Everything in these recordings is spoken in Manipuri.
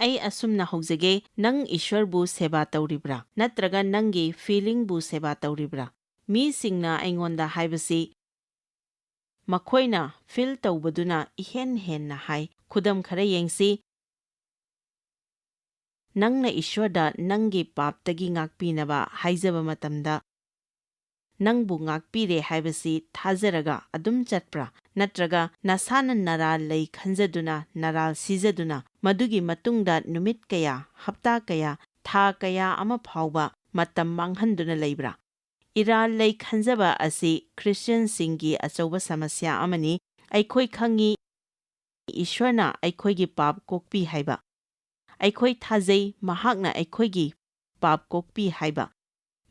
ꯑꯩ ꯑꯁꯨꯝꯅ ꯍꯧꯖꯒꯦ, ꯅꯪ ꯏꯁ꯭ꯋꯔꯕꯨ ꯁꯦꯕꯥ ꯇꯧꯔꯤꯕ꯭ꯔꯥ? ꯅꯠꯇ꯭ꯔꯒ ꯅꯪꯒꯤ ꯐꯤꯂꯤꯡꯕꯨ ꯁꯦꯕꯥ ꯇꯧꯔꯤꯕ꯭ꯔꯥ? ꯃꯤꯁꯤꯡꯅ ꯑꯩꯉꯣꯟꯗ ꯍꯥꯏꯕꯁꯤ ꯃꯈꯣꯏꯅ ꯐꯤꯜ ꯇꯧꯕꯗꯨꯅ ꯏꯍꯦꯟ ꯍꯦꯟꯅ ꯍꯥꯏ꯫ ꯈꯨꯗꯝ ꯈꯔ ꯌꯦꯡꯁꯤ꯫ ꯅꯪꯅ ꯏꯁ꯭ꯋꯔꯗ ꯅꯪꯒꯤ ꯄꯥꯞꯇꯒꯤ ꯉꯥꯛꯄꯤꯅꯕ ꯍꯥꯏꯖꯕ ꯃꯇꯝꯗ ꯅꯪꯕꯨ ꯉꯥꯛꯄꯤꯔꯦ ꯍꯥꯏꯕꯁꯤ ꯊꯥꯖꯔꯒ ꯑꯗꯨꯝ ꯆꯠꯄ꯭ꯔꯥ? ꯅꯠꯇ꯭ꯔꯒ ꯅꯁꯥꯅ ꯅꯔꯥꯜ ꯂꯩ ꯈꯟꯖꯗꯨꯅ ꯅꯔꯥꯜ ꯁꯤꯖꯗꯨꯅ ꯃꯗꯨꯒꯤ ꯃꯇꯨꯡꯗ ꯅꯨꯃꯤꯠ ꯀꯌꯥ, ꯍꯞꯇꯥ ꯀꯌꯥ, ꯊꯥ ꯀꯌꯥ ꯑꯃ ꯐꯥꯎꯕ ꯃꯇꯝ ꯃꯥꯡꯍꯟꯗꯨꯅ ꯂꯩꯕ꯭ꯔꯥ? ꯏꯔꯥꯜ ꯂꯩ ꯈꯟꯖꯕ ꯑꯁꯤ ꯈ꯭ꯔꯤꯁꯇ꯭ꯌꯟꯁꯤꯡꯒꯤ ꯑꯆꯧꯕ ꯁꯃꯁ꯭ꯌꯥ ꯑꯃꯅꯤ꯫ ꯑꯩꯈꯣꯏ ꯈꯪꯏ ꯏꯁ꯭ꯋꯔꯅ ꯑꯩꯈꯣꯏꯒꯤ ꯄꯥꯞ ꯀꯣꯛꯄꯤ ꯍꯥꯏꯕ꯫ ꯑꯩꯈꯣꯏ ꯊꯥꯖꯩ ꯃꯍꯥꯛꯅ ꯑꯩꯈꯣꯏꯒꯤ ꯄꯥꯞ ꯀꯣꯛꯄꯤ ꯍꯥꯏꯕ꯫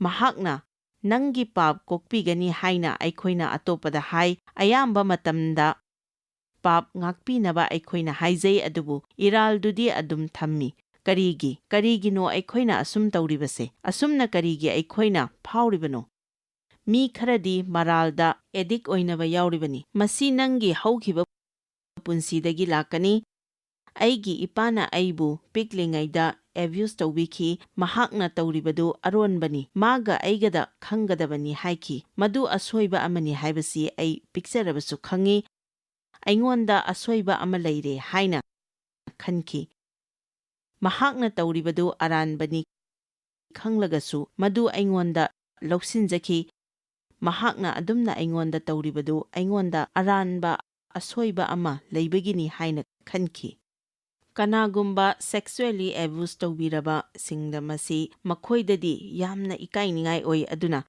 ꯃꯍꯥꯛꯅ ꯅꯪꯒꯤ ꯄꯥꯞ ꯀꯣꯛꯄꯤꯒꯅꯤ ꯍꯥꯏꯅ ꯑꯩꯈꯣꯏꯅ ꯑꯇꯣꯞꯄꯗ ꯍꯥꯏ꯫ ꯑꯌꯥꯝꯕ ꯃꯇꯝꯗ ꯄꯥꯞ ꯉꯥꯛꯄꯤꯅꯕ ꯑꯩꯈꯣꯏꯅ ꯍꯥꯏꯖꯩ, ꯑꯗꯨꯕꯨ ꯏꯔꯥꯜꯗꯨꯗꯤ ꯑꯗꯨꯝ ꯊꯝꯃꯤ꯫ ꯀꯔꯤꯒꯤꯅꯣ ꯑꯩꯈꯣꯏꯅ ꯑꯁꯨꯝ ꯇꯧꯔꯤꯕꯁꯦ? ꯑꯁꯨꯝꯅ ꯀꯔꯤꯒꯤ ꯑꯩꯈꯣꯏꯅ ꯐꯥꯎꯔꯤꯕꯅꯣ? ꯃꯤ ꯈꯔꯗꯤ ꯃꯔꯥꯜꯗ ꯑꯦꯗꯤꯛ ꯑꯣꯏꯅꯕ ꯌꯥꯎꯔꯤꯕꯅꯤ꯫ ꯃꯁꯤ ꯅꯪꯒꯤ ꯍꯧꯈꯤꯕ ꯄꯨꯟꯁꯤꯗꯒꯤ ꯂꯥꯛꯀꯅꯤ꯫ ꯑꯩꯒꯤ ꯏꯄꯥꯅ ꯑꯩꯕꯨ ꯄꯤꯛꯂꯤꯉꯩꯗ ꯑꯦꯕ꯭ꯌꯨꯁ ꯇꯧꯕꯤꯈꯤ꯫ ꯃꯍꯥꯛꯅ ꯇꯧꯔꯤꯕꯗꯨ ꯑꯔꯣꯟꯕꯅꯤ, ꯃꯥꯒ ꯑꯩꯒꯗ ꯈꯪꯒꯗꯕꯅꯤ ꯍꯥꯏꯈꯤ꯫ ꯃꯗꯨ ꯑꯁꯣꯏꯕ ꯑꯃꯅꯤ ꯍꯥꯏꯕꯁꯤ ꯑꯩ ꯄꯤꯛꯆꯔꯕꯁꯨ ꯈꯪꯏ꯫ ꯑꯩꯉꯣꯟꯗ ꯑꯁꯣꯏꯕ ꯑꯃ ꯂꯩꯔꯦ ꯍꯥꯏꯅ ꯈꯟꯈꯤ꯫ ꯃꯍꯥꯛꯅ ꯇꯧꯔꯤꯕꯗꯨ ꯑꯔꯥꯟꯕꯅꯤ ꯈꯪꯂꯒꯁꯨ ꯃꯗꯨ ꯑꯩꯉꯣꯟꯗ ꯂꯧꯁꯤꯟꯖꯈꯤ꯫ ꯃꯍꯥꯛꯅ ꯑꯗꯨꯝꯅ ꯑꯩꯉꯣꯟꯗ ꯇꯧꯔꯤꯕꯗꯨ ꯑꯩꯉꯣꯟꯗ ꯑꯔꯥꯟꯕ ꯑꯁꯣꯏꯕ ꯑꯃ ꯂꯩꯕꯒꯤꯅꯤ ꯍꯥꯏꯅ ꯈꯟꯈꯤ꯫ ꯀꯅꯥꯒꯨꯝꯕ ꯁꯦꯛꯁꯨꯑꯦꯜꯂꯤ ꯑꯦꯕ꯭ꯌꯨꯁ ꯇꯧꯕꯤꯔꯕꯁꯤꯡꯗ ꯃꯁꯤ ꯃꯈꯣꯏꯗꯗꯤ ꯌꯥꯝꯅ ꯏꯀꯥꯏꯅꯤꯡꯉꯥꯏ ꯑꯣꯏ, ꯑꯗꯨꯅ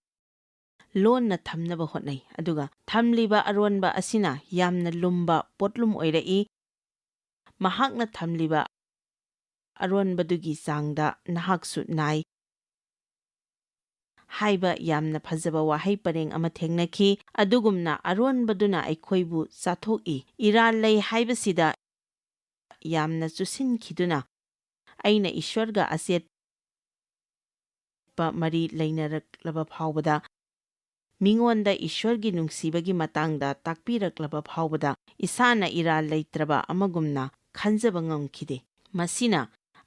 ꯂꯣꯟꯅ ꯊꯝꯅꯕ ꯍꯣꯠꯅꯩ꯫ ꯑꯗꯨꯒ ꯊꯝꯂꯤꯕ ꯑꯔꯣꯟꯕ ꯑꯁꯤꯅ ꯌꯥꯝꯅ ꯂꯨꯝꯕ ꯄꯣꯠꯂꯨꯝ ꯑꯣꯏꯔꯛꯏ꯫ ꯃꯍꯥꯛꯅ ꯊꯝꯂꯤꯕ ꯑꯔꯣꯟꯕꯗꯨꯒꯤ ꯆꯥꯡꯗ ꯅꯍꯥꯛꯁꯨ ꯅꯥꯏ ꯍꯥꯏꯕ ꯌꯥꯝꯅ ꯐꯖꯕ ꯋꯥꯍꯩ ꯄꯔꯦꯡ ꯑꯃ ꯊꯦꯡꯅꯈꯤ꯫ ꯑꯗꯨꯒꯨꯝꯅ ꯑꯔꯣꯟꯕꯗꯨꯅ ꯑꯩꯈꯣꯏꯕꯨ ꯆꯥꯊꯣꯛꯏ꯫ ꯏꯔꯥꯜ ꯂꯩ ꯍꯥꯏꯕꯁꯤꯗ ꯌꯥꯝꯅ ꯆꯨꯁꯤꯟꯈꯤꯗꯨꯅ ꯑꯩꯅ ꯏꯁ꯭ꯋꯔꯒ ꯑꯆꯦꯠꯄ ꯃꯔꯤ ꯂꯩꯅꯔꯛꯂꯕ ꯐꯥꯎꯕꯗ, ꯃꯤꯉꯣꯟꯗ ꯏꯁ꯭ꯋꯔꯒꯤ ꯅꯨꯡꯁꯤꯕꯒꯤ ꯃꯇꯥꯡꯗ ꯇꯥꯛꯄꯤꯔꯛꯂꯕ ꯐꯥꯎꯕꯗ ꯏꯁꯥꯅ ꯏꯔꯥꯜ ꯂꯩꯇ꯭ꯔꯕ ꯑꯃꯒꯨꯝꯅ ꯈꯟꯖꯕ ꯉꯝꯈꯤꯗꯦ꯫ ꯃꯁꯤꯅ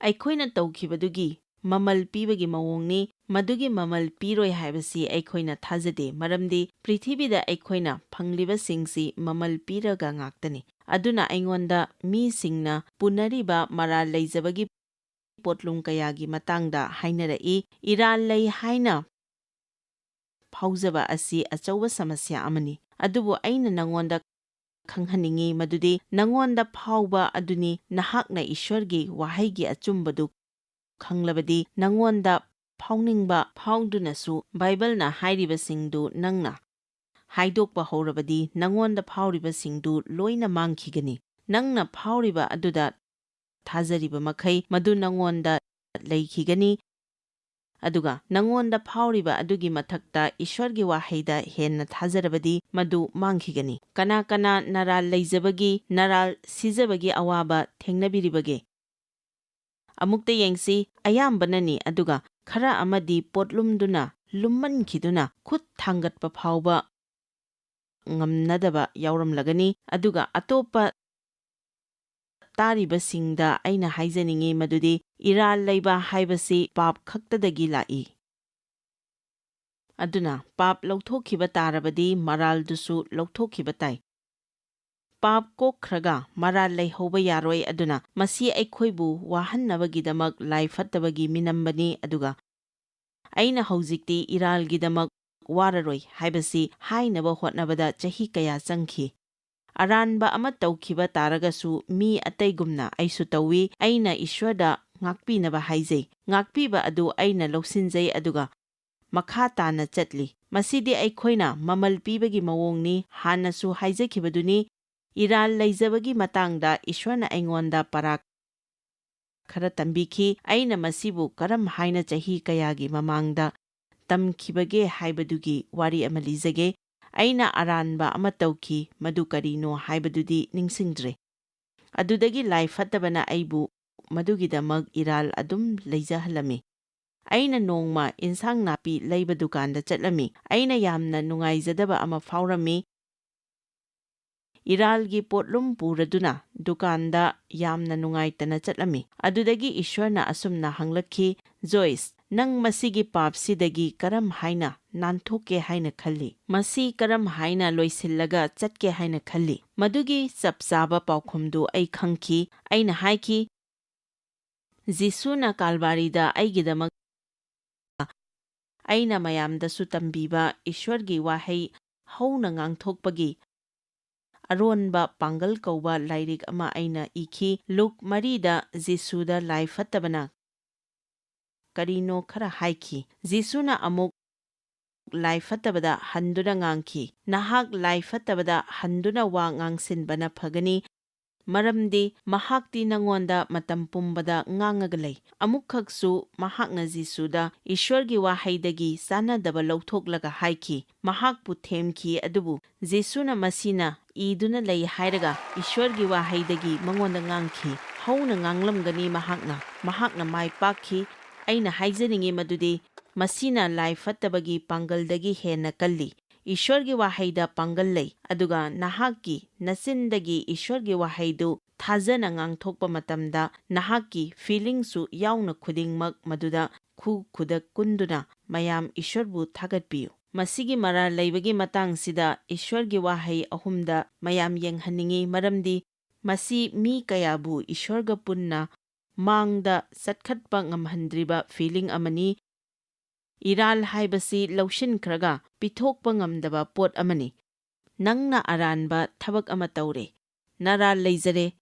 ꯑꯩꯈꯣꯏꯅ ꯇꯧꯈꯤꯕꯗꯨꯒꯤ ꯃꯃꯜ ꯄꯤꯕꯒꯤ ꯃꯑꯣꯡꯅꯤ꯫ ꯃꯗꯨꯒꯤ ꯃꯃꯜ ꯄꯤꯔꯣꯏ ꯍꯥꯏꯕꯁꯤ ꯑꯩꯈꯣꯏꯅ ꯊꯥꯖꯗꯦ, ꯃꯔꯝꯗꯤ ꯄ꯭ꯔꯤꯊꯤꯕꯤꯗ ꯑꯩꯈꯣꯏꯅ ꯐꯪꯂꯤꯕꯁꯤꯡꯁꯤ ꯃꯃꯜ ꯄꯤꯔꯒ ꯉꯥꯛꯇꯅꯤ꯫ ꯑꯗꯨꯅ ꯑꯩꯉꯣꯟꯗ ꯃꯤꯁꯤꯡꯅ ꯄꯨꯅꯔꯤꯕ ꯃꯔꯥꯜ ꯂꯩꯖꯕꯒꯤ ꯄꯣꯠꯂꯨꯝ ꯀꯌꯥꯒꯤ ꯃꯇꯥꯡꯗ ꯍꯥꯏꯅꯔꯛꯏ꯫ ꯏꯔꯥꯜ ꯂꯩ ꯍꯥꯏꯅ ꯐꯥꯎꯖꯕ ꯑꯁꯤ ꯑꯆꯧꯕ ꯁꯃꯁ꯭ꯌꯥ ꯑꯃꯅꯤ꯫ ꯑꯗꯨꯕꯨ ꯑꯩꯅ ꯅꯉꯣꯟꯗ ꯈꯪꯍꯟꯅꯤꯡꯏ ꯃꯗꯨꯗꯤ ꯅꯉꯣꯟꯗ ꯐꯥꯎꯕ ꯑꯗꯨꯅꯤ, ꯅꯍꯥꯛꯅ ꯏꯁ꯭ꯋꯔꯒꯤ ꯋꯥꯍꯩꯒꯤ ꯑꯆꯨꯝꯕꯗꯨ ꯈꯪꯂꯕꯗꯤ ꯅꯉꯣꯟꯗ ꯐꯥꯎꯅꯤꯡꯕ ꯐꯥꯎꯗꯨꯅꯁꯨ ꯕꯥꯏꯕꯜꯅ ꯍꯥꯏꯔꯤꯕꯁꯤꯡꯗꯨ ꯅꯪꯅ ꯍꯥꯏꯗꯣꯛꯄ ꯍꯧꯔꯕꯗꯤ ꯅꯉꯣꯟꯗ ꯐꯥꯎꯔꯤꯕꯁꯤꯡꯗꯨ ꯂꯣꯏꯅ ꯃꯥꯡꯈꯤꯒꯅꯤ꯫ ꯅꯪꯅ ꯐꯥꯎꯔꯤꯕ ꯑꯗꯨꯗ ꯊꯥꯖꯔꯤꯕ ꯃꯈꯩ ꯃꯗꯨ ꯅꯉꯣꯟꯗ ꯂꯩꯈꯤꯒꯅꯤ, ꯑꯗꯨꯒ ꯅꯉꯣꯟꯗ ꯐꯥꯎꯔꯤꯕ ꯑꯗꯨꯒꯤ ꯃꯊꯛꯇ ꯏꯁ꯭ꯋꯔꯒꯤ ꯋꯥꯍꯩꯗ ꯍꯦꯟꯅ ꯊꯥꯖꯔꯕꯗꯤ ꯃꯗꯨ ꯃꯥꯡꯈꯤꯒꯅꯤ꯫ ꯀꯅꯥ ꯅꯔꯥꯜ ꯂꯩꯖꯕꯒꯤ, ꯅꯔꯥꯜ ꯁꯤꯖꯕꯒꯤ ꯑꯋꯥꯕ ꯊꯦꯡꯅꯕꯤꯔꯤꯕꯒꯦ? ꯑꯃꯨꯛꯇ ꯌꯦꯡꯁꯤ꯫ ꯑꯌꯥꯝꯕꯅꯅꯤ, ꯑꯗꯨꯒ ꯈꯔ ꯑꯃꯗꯤ ꯄꯣꯠꯂꯨꯝꯗꯨꯅ ꯂꯨꯝꯃꯟꯈꯤꯗꯨꯅ ꯈꯨꯠ ꯊꯥꯡꯒꯠꯄ ꯐꯥꯎꯕ ꯉꯝꯅꯗꯕ ꯌꯥꯎꯔꯝꯂꯒꯅꯤ꯫ ꯑꯗꯨꯒ ꯑꯇꯣꯞꯄ ꯇꯥꯔꯤꯕꯁꯤꯡꯗ ꯑꯩꯅ ꯍꯥꯏꯖꯅꯤꯡꯏ ꯃꯗꯨꯗꯤ ꯏꯔꯥꯜ ꯂꯩꯕ ꯍꯥꯏꯕꯁꯤ ꯄꯥꯞ ꯈꯛꯇꯗꯒꯤ ꯂꯥꯛꯏ꯫ ꯑꯗꯨꯅ ꯄꯥꯞ ꯂꯧꯊꯣꯛꯈꯤꯕ ꯇꯥꯔꯕꯗꯤ ꯃꯔꯥꯜꯗꯨꯁꯨ ꯂꯧꯊꯣꯛꯈꯤꯕ ꯇꯥꯏ꯫ ꯄꯥꯞ ꯀꯣꯛꯈ꯭ꯔꯒ ꯃꯔꯥꯜ ꯂꯩꯍꯧꯕ ꯌꯥꯔꯣꯏ꯫ ꯑꯗꯨꯅ ꯃꯁꯤ ꯑꯩꯈꯣꯏꯕꯨ ꯋꯥꯍꯟꯅꯕꯒꯤꯗꯃꯛ ꯂꯥꯏ ꯐꯠꯇꯕꯒꯤ ꯃꯤꯅꯝꯕꯅꯤ꯫ ꯑꯗꯨꯒ ꯑꯩꯅ ꯍꯧꯖꯤꯛꯇꯤ ꯏꯔꯥꯜꯒꯤꯗꯃꯛ ꯋꯥꯔꯔꯣꯏ ꯍꯥꯏꯕꯁꯤ ꯍꯥꯏꯅꯕ ꯍꯣꯠꯅꯕꯗ ꯆꯍꯤ ꯀꯌꯥ ꯆꯪꯈꯤ꯫ ꯑꯔꯥꯟꯕ ꯑꯃ ꯇꯧꯈꯤꯕ ꯇꯥꯔꯒꯁꯨ ꯃꯤ ꯑꯇꯩꯒꯨꯝꯅ ꯑꯩꯁꯨ ꯇꯧꯏ꯫ ꯑꯩꯅ ꯏꯁ꯭ꯋꯔꯗ ꯉꯥꯛꯄꯤꯅꯕ ꯍꯥꯏꯖꯩ꯫ ꯉꯥꯛꯄꯤꯕ ꯑꯗꯨ ꯑꯩꯅ ꯂꯧꯁꯤꯟꯖꯩ ꯑꯗꯨꯒ ꯃꯈꯥ ꯇꯥꯅ ꯆꯠꯂꯤ꯫ ꯃꯁꯤꯗꯤ ꯑꯩꯈꯣꯏꯅ ꯃꯃꯜ ꯄꯤꯕꯒꯤ ꯃꯑꯣꯡꯅꯤ꯫ ꯍꯥꯟꯅꯁꯨ ꯍꯥꯏꯖꯈꯤꯕꯗꯨꯅꯤ, ꯏꯔꯥꯜ ꯂꯩꯖꯕꯒꯤ ꯃꯇꯥꯡꯗ ꯏꯁ꯭ꯋꯔꯅ ꯑꯩꯉꯣꯟꯗ ꯄꯔꯥ ꯈꯔ ꯇꯝꯕꯤꯈꯤ꯫ ꯑꯩꯅ ꯃꯁꯤꯕꯨ ꯀꯔꯝ ꯍꯥꯏꯅ ꯆꯍꯤ ꯀꯌꯥꯒꯤ ꯃꯃꯥꯡꯗ ꯇꯝꯈꯤꯕꯒꯦ ꯍꯥꯏꯕꯗꯨꯒꯤ ꯋꯥꯔꯤ ꯑꯃ ꯂꯤꯖꯒꯦ꯫ ꯑꯩꯅ ꯑꯔꯥꯟꯕ ꯑꯃ ꯇꯧꯈꯤ, ꯃꯗꯨ ꯀꯔꯤꯅꯣ ꯍꯥꯏꯕꯗꯨꯗꯤ ꯅꯤꯡꯁꯤꯡꯗ꯭ꯔꯦ꯫ ꯑꯗꯨꯗꯒꯤ ꯂꯥꯏ ꯐꯠꯇꯕꯅ ꯑꯩꯕꯨ ꯃꯗꯨꯒꯤꯗꯃꯛ ꯏꯔꯥꯜ ꯑꯗꯨꯝ ꯂꯩꯖꯍꯜꯂꯝꯃꯤ꯫ ꯑꯩꯅ ꯅꯣꯡꯃ ꯏꯟꯁꯥꯡ ꯅꯥꯄꯤ ꯂꯩꯕ ꯗꯨꯀꯥꯟꯗ ꯆꯠꯂꯝꯃꯤ꯫ ꯑꯩꯅ ꯌꯥꯝꯅ ꯅꯨꯡꯉꯥꯏꯖꯗꯕ ꯑꯃ ꯐꯥꯎꯔꯝꯃꯤ꯫ ꯏꯔꯥꯜꯒꯤ ꯄꯣꯠꯂꯨꯝ ꯄꯨꯔꯗꯨꯅ ꯗꯨꯀꯥꯟꯗ ꯌꯥꯝꯅ ꯅꯨꯡꯉꯥꯏꯇꯅ ꯆꯠꯂꯝꯃꯤ꯫ ꯑꯗꯨꯗꯒꯤ ꯏꯁ꯭ꯋꯔꯅ ꯑꯁꯨꯝꯅ ꯍꯪꯂꯛꯈꯤ, ꯖꯣꯏꯁ, ꯅꯪ ꯃꯁꯤꯒꯤ ꯄꯥꯞꯁꯤꯗꯒꯤ ꯀꯔꯝ ꯍꯥꯏꯅ ꯅꯥꯟꯊꯣꯛꯀꯦ ꯍꯥꯏꯅ ꯈꯜꯂꯤ? ꯃꯁꯤ ꯀꯔꯝ ꯍꯥꯏꯅ ꯂꯣꯏꯁꯤꯜꯂꯒ ꯆꯠꯀꯦ ꯍꯥꯏꯅ ꯈꯜꯂꯤ? ꯃꯗꯨꯒꯤ ꯆꯞ ꯆꯥꯕ ꯄꯥꯎꯈꯨꯝꯗꯨ ꯑꯩ ꯈꯪꯈꯤ꯫ ꯑꯩꯅ ꯍꯥꯏꯈꯤ, ꯖꯤꯁꯨꯅ ꯀꯥꯜꯚꯥꯔꯤꯗ ꯑꯩꯒꯤꯗꯃꯛ ꯑꯩꯅ ꯃꯌꯥꯝꯗꯁꯨ ꯇꯝꯕꯤꯕ ꯏꯁ꯭ꯋꯔꯒꯤ ꯋꯥꯍꯩ ꯍꯧꯅ ꯉꯥꯡꯊꯣꯛꯄꯒꯤ ꯑꯔꯣꯟꯕ ꯄꯥꯡꯒꯜ ꯀꯧꯕ ꯂꯥꯏꯔꯤꯛ ꯑꯃ ꯑꯩꯅ ꯏꯈꯤ꯫ ꯂꯨꯛ 4ꯗ ꯖꯤꯁꯨꯗ ꯂꯥꯏ ꯐꯠꯇꯕꯅ ꯀꯔꯤꯅꯣ ꯈꯔ ꯍꯥꯏꯈꯤ꯫ ꯖꯤꯁꯨꯅ ꯑꯃꯨꯛ ꯂꯥꯏ ꯐꯠꯇꯕꯗ ꯍꯟꯗꯨꯅ ꯉꯥꯡꯈꯤ, ꯅꯍꯥꯛ ꯂꯥꯏ ꯐꯠꯇꯕꯗ ꯍꯟꯗꯨꯅ ꯋꯥ ꯉꯥꯡꯁꯤꯟꯕꯅ ꯐꯒꯅꯤ, ꯃꯔꯝꯗꯤ ꯃꯍꯥꯛꯇꯤ ꯅꯉꯣꯟꯗ ꯃꯇꯝ ꯄꯨꯝꯕꯗ ꯉꯥꯡꯉꯒ ꯂꯩ꯫ ꯑꯃꯨꯛꯈꯛꯁꯨ ꯃꯍꯥꯛꯅ ꯖꯤꯁꯨꯗ ꯏꯁ꯭ꯋꯔꯒꯤ ꯋꯥꯍꯩꯗꯒꯤ ꯆꯥꯟꯅꯗꯕ ꯂꯧꯊꯣꯛꯂꯒ ꯍꯥꯏꯈꯤ, ꯃꯍꯥꯛꯄꯨ ꯊꯦꯝꯈꯤ꯫ ꯑꯗꯨꯕꯨ ꯖꯤꯁꯨꯅ ꯃꯁꯤꯅ ꯏꯗꯨꯅ ꯂꯩ ꯍꯥꯏꯔꯒ ꯏꯁ꯭ꯋꯔꯒꯤ ꯋꯥꯍꯩꯗꯒꯤ ꯃꯉꯣꯟꯗ ꯉꯥꯡꯈꯤ꯫ ꯍꯧꯅ ꯉꯥꯡꯂꯝꯒꯅꯤ ꯃꯍꯥꯛꯅ ꯃꯥꯏ ꯄꯥꯛꯈꯤ꯫ ꯑꯩꯅ ꯍꯥꯏꯖꯅꯤꯡꯉꯤ ꯃꯗꯨꯗꯤ ꯃꯁꯤꯅ ꯂꯥꯏ ꯐꯠꯇꯕꯒꯤ ꯄꯥꯡꯒꯜꯗꯒꯤ ꯍꯦꯟꯅ ꯀꯜꯂꯤ꯫ ꯏꯁ꯭ꯋꯔꯒꯤ ꯋꯥꯍꯩꯗ ꯄꯥꯡꯒꯜ ꯂꯩ, ꯑꯗꯨꯒ ꯅꯍꯥꯛꯀꯤ ꯅꯆꯤꯟꯗꯒꯤ ꯏꯁ꯭ꯋꯔꯒꯤ ꯋꯥꯍꯩꯗꯨ ꯊꯥꯖꯅ ꯉꯥꯡꯊꯣꯛꯄ ꯃꯇꯝꯗ ꯅꯍꯥꯛꯀꯤ ꯐꯤꯂꯤꯡꯁꯨ ꯌꯥꯎꯅ ꯈꯨꯗꯤꯡꯃꯛ ꯃꯗꯨꯗ ꯈꯨꯗꯛ ꯀꯨꯟꯗꯨꯅ ꯃꯌꯥꯝ ꯏꯁ꯭ꯋꯔꯕꯨ ꯊꯥꯒꯠꯄꯤꯌꯨ꯫ ꯃꯁꯤꯒꯤ ꯃꯔꯥꯜ ꯂꯩꯕꯒꯤ ꯃꯇꯥꯡꯁꯤꯗ ꯏꯁ꯭ꯋꯔꯒꯤ ꯋꯥꯍꯩ ꯑꯍꯨꯝꯗ ꯃꯌꯥꯝ ꯌꯦꯡꯍꯟꯅꯤꯡꯉꯤ, ꯃꯔꯝꯗꯤ ꯃꯁꯤ ꯃꯤ ꯀꯌꯥꯕꯨ ꯏꯁ꯭ꯋꯔꯒ ꯄꯨꯟꯅ ꯃꯥꯡꯗ ꯆꯠꯈꯠꯄ ꯉꯝꯍꯟꯗ꯭ꯔꯤꯕ ꯐꯤꯂꯤꯡ ꯑꯃꯅꯤ꯫ ꯏꯔꯥꯜ ꯍꯥꯏꯕꯁꯤ ꯂꯧꯁꯤꯟꯈ꯭ꯔꯒ ꯄꯤꯊꯣꯛꯄ ꯉꯝꯗꯕ ꯄꯣꯠ ꯑꯃꯅꯤ꯫ ꯅꯪꯅ ꯑꯔꯥꯟꯕ ꯊꯕꯛ ꯑꯃ ꯇꯧꯔꯦ, ꯅꯔꯥꯜ ꯂꯩꯖꯔꯦ,